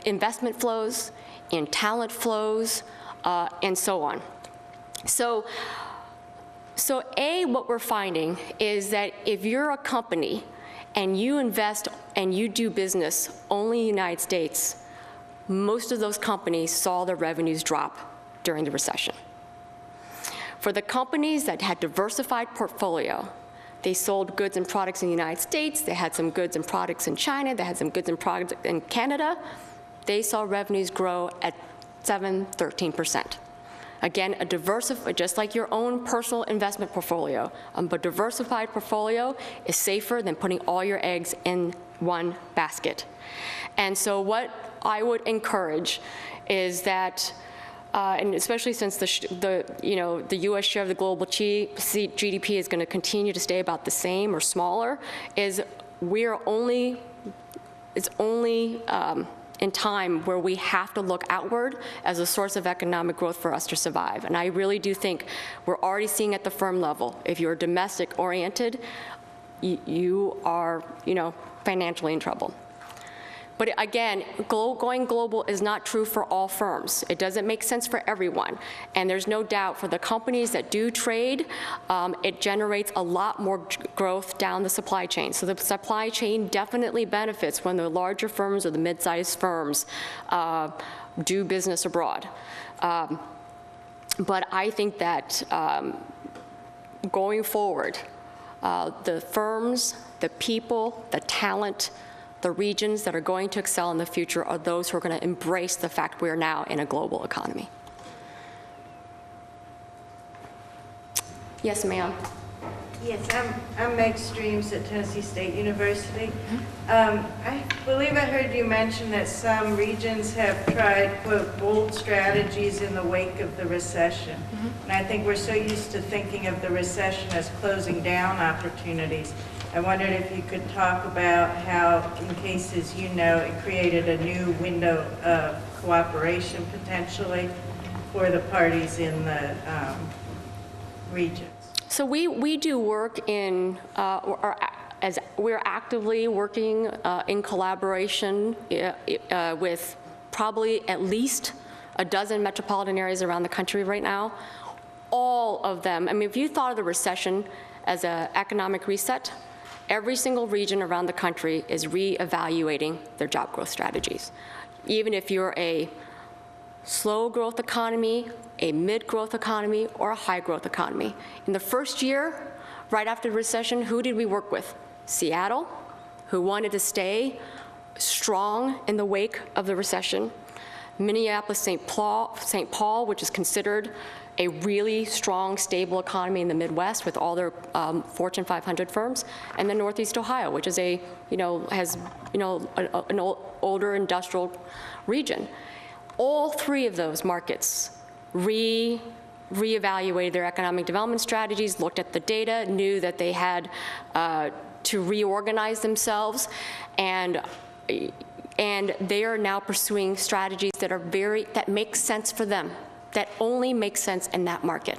S5: investment flows, in talent flows, and so on. So what we're finding is that if you're a company and you invest and you do business only in the United States, most of those companies saw their revenues drop during the recession. For the companies that had diversified portfolio, they sold goods and products in the United States, they had some goods and products in China, they had some goods and products in Canada, they saw revenues grow at 7, 13%. Again, just like your own personal investment portfolio, but diversified portfolio is safer than putting all your eggs in one basket. And so what I would encourage is that, and especially since the U.S. share of the global GDP is going to continue to stay about the same or smaller, is it's only in time where we have to look outward as a source of economic growth for us to survive. And I really do think we're already seeing at the firm level, if you're domestic oriented, you are, financially in trouble. But again, going global is not true for all firms. It doesn't make sense for everyone. And there's no doubt for the companies that do trade, it generates a lot more growth down the supply chain. So the supply chain definitely benefits when the larger firms or the mid-sized firms do business abroad. But I think that going forward, the firms, the people, the talent, the regions that are going to excel in the future are those who are going to embrace the fact we are now in a global economy. Yes, ma'am.
S9: Yes, I'm Meg Streams at Tennessee State University. I believe I heard you mention that some regions have tried, quote, bold strategies in the wake of the recession. And I think we're so used to thinking of the recession as closing down opportunities. I wondered if you could talk about how, in cases it created a new window of cooperation potentially for the parties in the regions.
S5: So we do work in, as we're actively working in collaboration with probably at least a dozen metropolitan areas around the country right now. All of them, if you thought of the recession as an economic reset, every single region around the country is reevaluating their job growth strategies. Even if you're a slow growth economy, a mid-growth economy, or a high-growth economy. In the first year, right after the recession, who did we work with? Seattle, who wanted to stay strong in the wake of the recession. Minneapolis, St. Paul, which is considered a really strong, stable economy in the Midwest with all their Fortune 500 firms, and then Northeast Ohio, which is a, has, an older industrial region. All three of those markets reevaluated their economic development strategies, looked at the data, knew that they had to reorganize themselves, and they are now pursuing strategies that make sense for them, that only make sense in that market.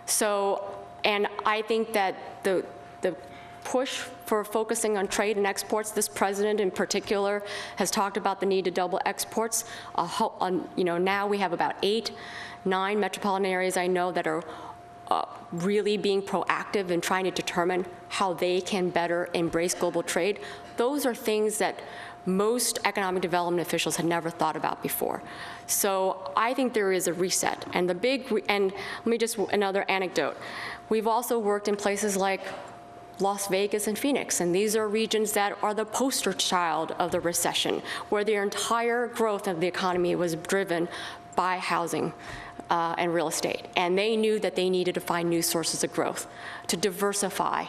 S5: So, and I think that the push for focusing on trade and exports, this president in particular has talked about the need to double exports. Now we have about 9 metropolitan areas I know that are really being proactive in trying to determine how they can better embrace global trade. Those are things that most economic development officials had never thought about before. So I think there is a reset. And and let me just, another anecdote. We've also worked in places like Las Vegas and Phoenix, and these are regions that are the poster child of the recession, where their entire growth of the economy was driven by housing and real estate. And they knew that they needed to find new sources of growth to diversify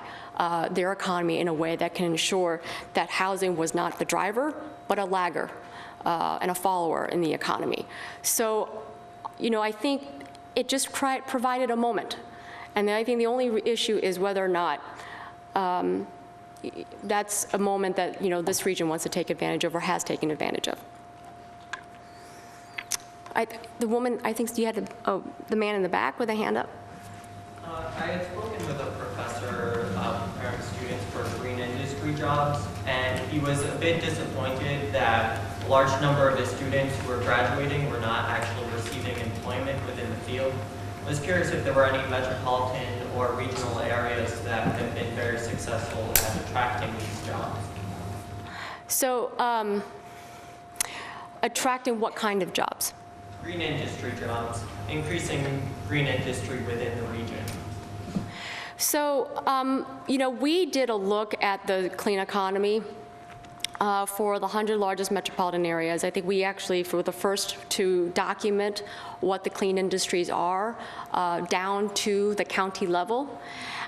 S5: their economy in a way that can ensure that housing was not the driver, but a lagger and a follower in the economy. So, I think it just provided a moment. And then I think the only issue is whether or not that's a moment that, this region wants to take advantage of or has taken advantage of. The woman, I think you had the man in the back with a hand up.
S10: I had spoken with a professor preparing students for green industry jobs, and he was a bit disappointed that a large number of his students who were graduating were not actually receiving employment within the field. I was curious if there were any metropolitan or regional areas that have been very successful at attracting these jobs.
S5: So, attracting what kind of jobs?
S10: Green industry jobs, increasing green industry within the region.
S5: So, we did a look at the clean economy for the 100 largest metropolitan areas. I think we actually were the first to document what the clean industries are down to the county level.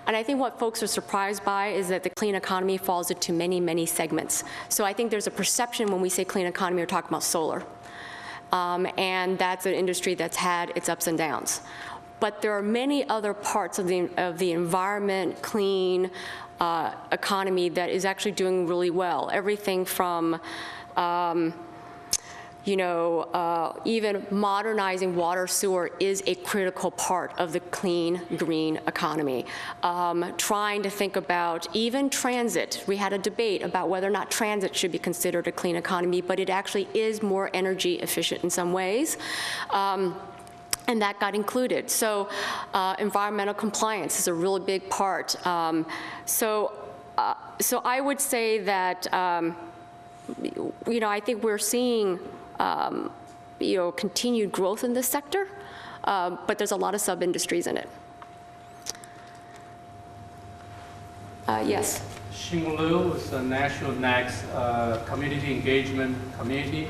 S5: And I think what folks are surprised by is that the clean economy falls into many, many segments. So I think there's a perception when we say clean economy, we're talking about solar. And that's an industry that's had its ups and downs. But there are many other parts of the environment, clean economy that is actually doing really well. Everything from, even modernizing water, sewer is a critical part of the clean, green economy. Trying to think about even transit. We had a debate about whether or not transit should be considered a clean economy, but it actually is more energy efficient in some ways. And that got included. So environmental compliance is a really big part. So I would say that, I think we're seeing, continued growth in this sector, but there's a lot of sub-industries in it. Yes.
S11: Xing Liu is the NashvilleNext community engagement community.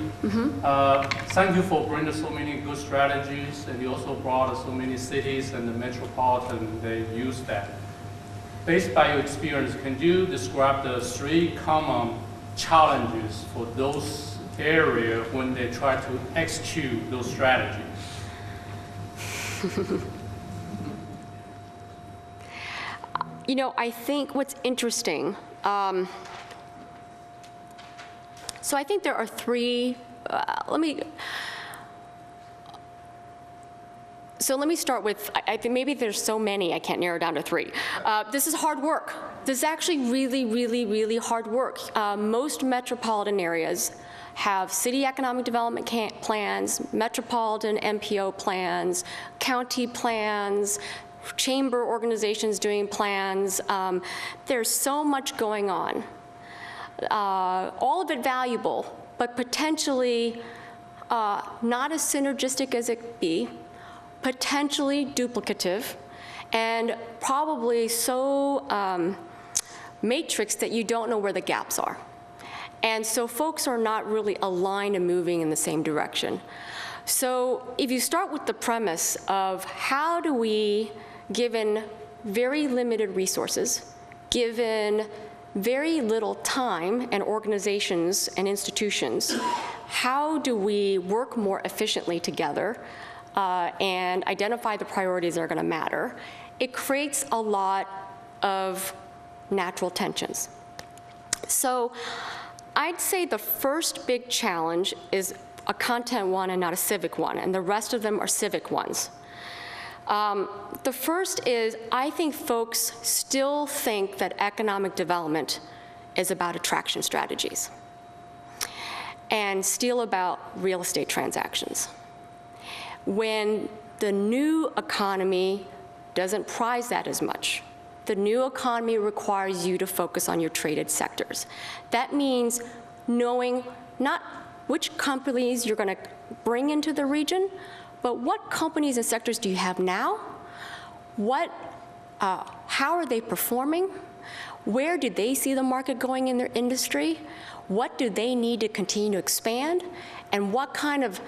S11: Thank you for bringing so many good strategies, and you also brought so many cities and the metropolitan, they use that. Based by your experience, can you describe the 3 common challenges for those areas when they try to execute those strategies?
S5: I think what's interesting, so I think there are 3, let me start with, I think maybe there's so many I can't narrow down to 3. This is hard work. This is actually really, really, really hard work. Most metropolitan areas have city economic development plans, metropolitan MPO plans, county plans, chamber organizations doing plans. There's so much going on. All of it valuable, but potentially not as synergistic as it could be, potentially duplicative, and probably so matrixed that you don't know where the gaps are. And so folks are not really aligned and moving in the same direction. So if you start with the premise of how do we, given very limited resources, given very little time and organizations and institutions, how do we work more efficiently together and identify the priorities that are going to matter? It creates a lot of natural tensions. So I'd say the first big challenge is a content one and not a civic one, and the rest of them are civic ones. The first is, I think folks still think that economic development is about attraction strategies and still about real estate transactions, when the new economy doesn't prize that as much. The new economy requires you to focus on your traded sectors. That means knowing not which companies you're going to bring into the region, but what companies and sectors do you have now? How are they performing? Where do they see the market going in their industry? What do they need to continue to expand? And what kind of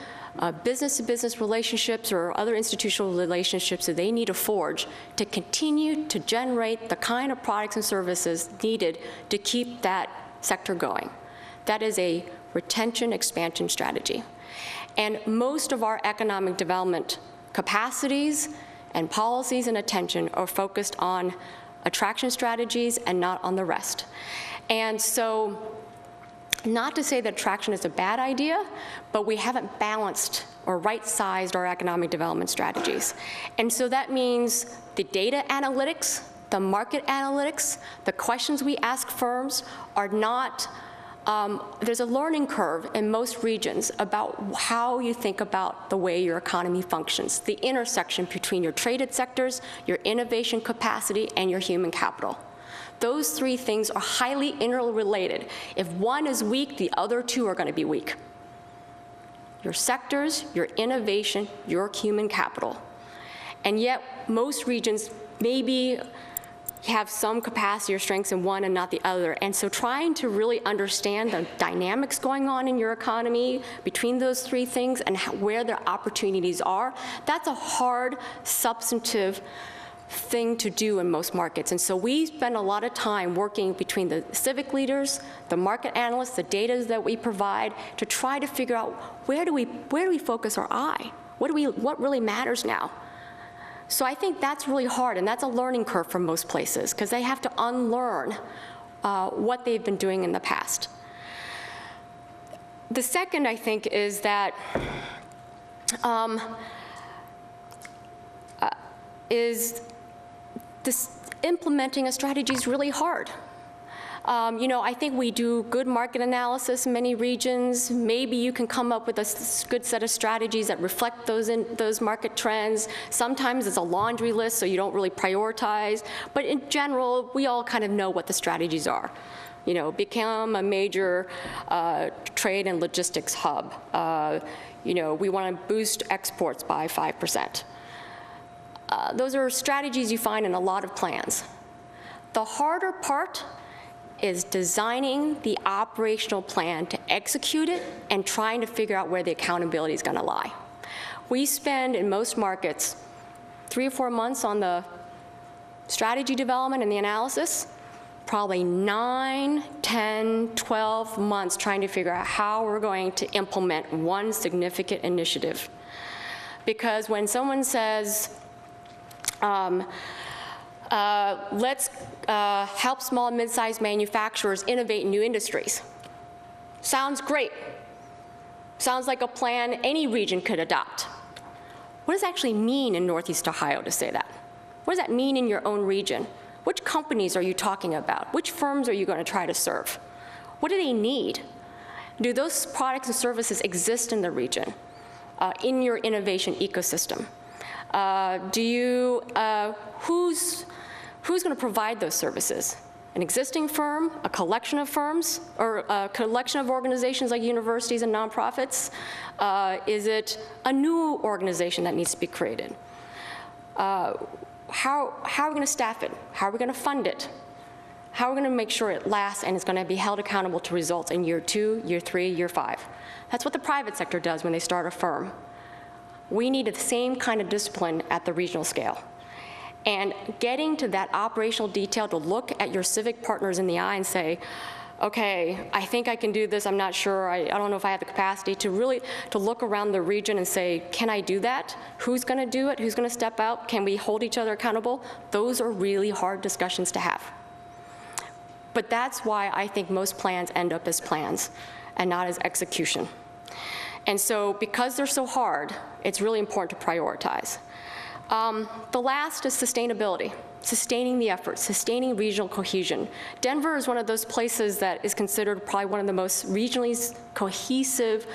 S5: business-to-business relationships or other institutional relationships do they need to forge to continue to generate the kind of products and services needed to keep that sector going? That is a retention expansion strategy. And most of our economic development capacities and policies and attention are focused on attraction strategies and not on the rest. And so, not to say that attraction is a bad idea, but we haven't balanced or right-sized our economic development strategies. And so that means the data analytics, the market analytics, the questions we ask firms are not, there's a learning curve in most regions about how you think about the way your economy functions, the intersection between your traded sectors, your innovation capacity, and your human capital. Those three things are highly interrelated. If one is weak, the other two are going to be weak. Your sectors, your innovation, your human capital. And yet, most regions maybe have some capacity or strengths in one and not the other. And so trying to really understand the dynamics going on in your economy between those three things and where their opportunities are, that's a hard, substantive thing to do in most markets. And so we spend a lot of time working between the civic leaders, the market analysts, the data that we provide to try to figure out where do we focus our eye? What really matters now? So I think that's really hard, and that's a learning curve for most places because they have to unlearn what they've been doing in the past. The second, I think, is that implementing a strategy is really hard. I think we do good market analysis in many regions. Maybe you can come up with a good set of strategies that reflect those market trends. Sometimes it's a laundry list, so you don't really prioritize. But in general, we all kind of know what the strategies are. Become a major trade and logistics hub. We want to boost exports by 5%. Those are strategies you find in a lot of plans. The harder part is designing the operational plan to execute it and trying to figure out where the accountability is going to lie. We spend, in most markets, 3 or 4 months on the strategy development and the analysis, probably 9, 10, 12 months trying to figure out how we're going to implement one significant initiative. Because when someone says, let's help small and mid-sized manufacturers innovate in new industries. Sounds great. Sounds like a plan any region could adopt. What does it actually mean in Northeast Ohio to say that? What does that mean in your own region? Which companies are you talking about? Which firms are you going to try to serve? What do they need? Do those products and services exist in the region, in your innovation ecosystem? Who's going to provide those services? An existing firm, a collection of firms, or a collection of organizations like universities and nonprofits? Is it a new organization that needs to be created? How are we going to staff it? How are we going to fund it? How are we going to make sure it lasts and is going to be held accountable to results in year 2, year 3, year 5? That's what the private sector does when they start a firm. We need the same kind of discipline at the regional scale. And getting to that operational detail to look at your civic partners in the eye and say, okay, I think I can do this, I'm not sure, I don't know if I have the capacity to really look around the region and say, can I do that? Who's gonna do it? Who's gonna step out? Can we hold each other accountable? Those are really hard discussions to have. But that's why I think most plans end up as plans and not as execution. And so because they're so hard, it's really important to prioritize. The last is sustainability, sustaining the effort, sustaining regional cohesion. Denver is one of those places that is considered probably one of the most regionally cohesive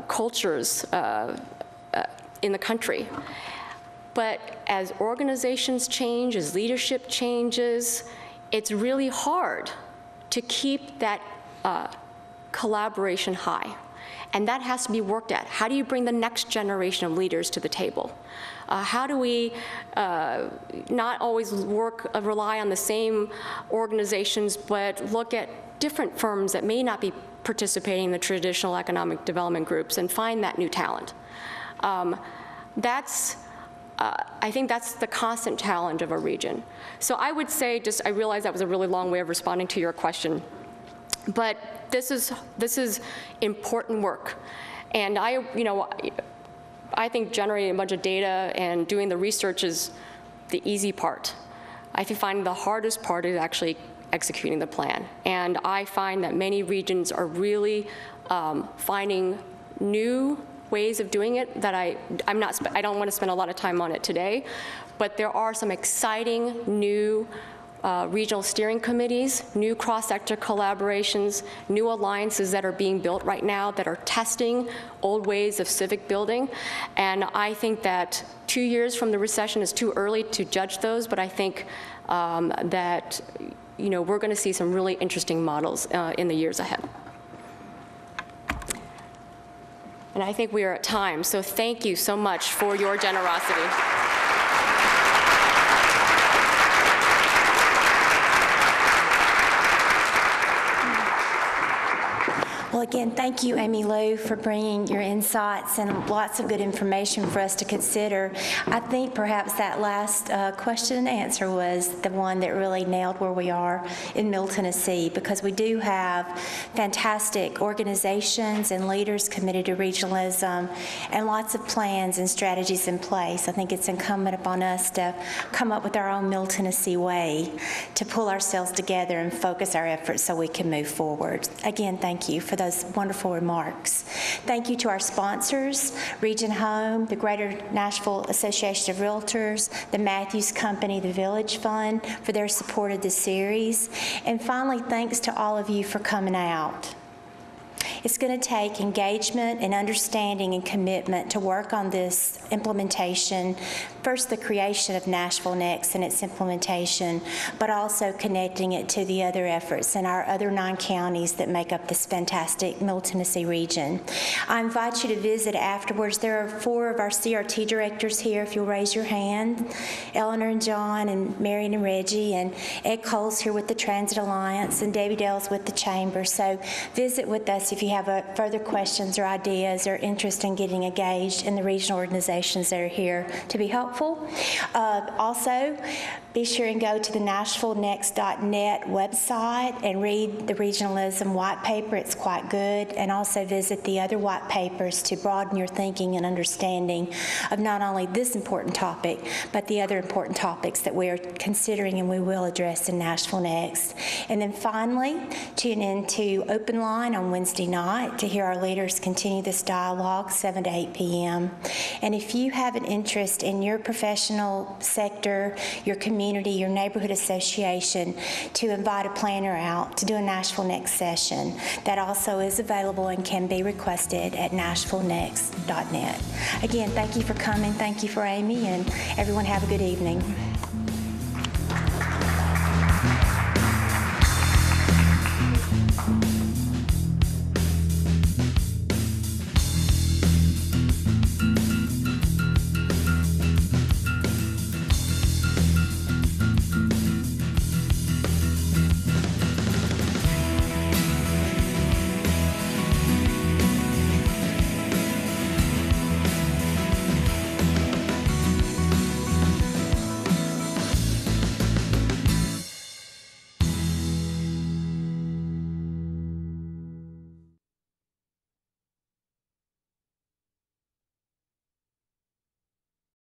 S5: cultures in the country. But as organizations change, as leadership changes, it's really hard to keep that collaboration high. And that has to be worked at. How do you bring the next generation of leaders to the table? How do we not always rely on the same organizations, but look at different firms that may not be participating in the traditional economic development groups and find that new talent? I think that's the constant challenge of a region. So I would say, I realize that was a really long way of responding to your question, but this is important work. And I think generating a bunch of data and doing the research is the easy part. I find the hardest part is actually executing the plan. And I find that many regions are really finding new ways of doing it that I don't want to spend a lot of time on it today, but there are some exciting new regional steering committees, new cross-sector collaborations, new alliances that are being built right now that are testing old ways of civic building. And I think that 2 years from the recession is too early to judge those, but I think that we're going to see some really interesting models in the years ahead. And I think we are at time, so thank you so much for your generosity.
S1: Well, again, thank you, Amy Lou, for bringing your insights and lots of good information for us to consider. I think perhaps that last question and answer was the one that really nailed where we are in Middle Tennessee, because we do have fantastic organizations and leaders committed to regionalism and lots of plans and strategies in place. I think it's incumbent upon us to come up with our own Middle Tennessee way to pull ourselves together and focus our efforts so we can move forward. Again, thank you for those wonderful remarks. Thank you to our sponsors, Region Home, the Greater Nashville Association of Realtors, the Matthews Company, the Village Fund for their support of this series. And finally, thanks to all of you for coming out. It's going to take engagement and understanding and commitment to work on this implementation. First, the creation of Nashville Next and its implementation, but also connecting it to the other efforts in our other 9 counties that make up this fantastic Middle Tennessee region. I invite you to visit afterwards. There are 4 of our CRT directors here, if you'll raise your hand. Eleanor and John and Marion and Reggie, and Ed Cole's here with the Transit Alliance, and Debbie Dell's with the Chamber. So visit with us if you have further questions or ideas or interest in getting engaged in the regional organizations that are here to be helpful. Also, be sure and go to the NashvilleNext.net website and read the regionalism white paper. It's quite good. And also visit the other white papers to broaden your thinking and understanding of not only this important topic, but the other important topics that we are considering and we will address in Nashville Next. And then finally, tune in to Open Line on Wednesday night to hear our leaders continue this dialogue, 7 to 8 p.m. And if you have an interest in your professional sector, your community, your neighborhood association, to invite a planner out to do a Nashville Next session, that also is available and can be requested at NashvilleNext.net. Again, thank you for coming. Thank you for Amy, and everyone have a good evening.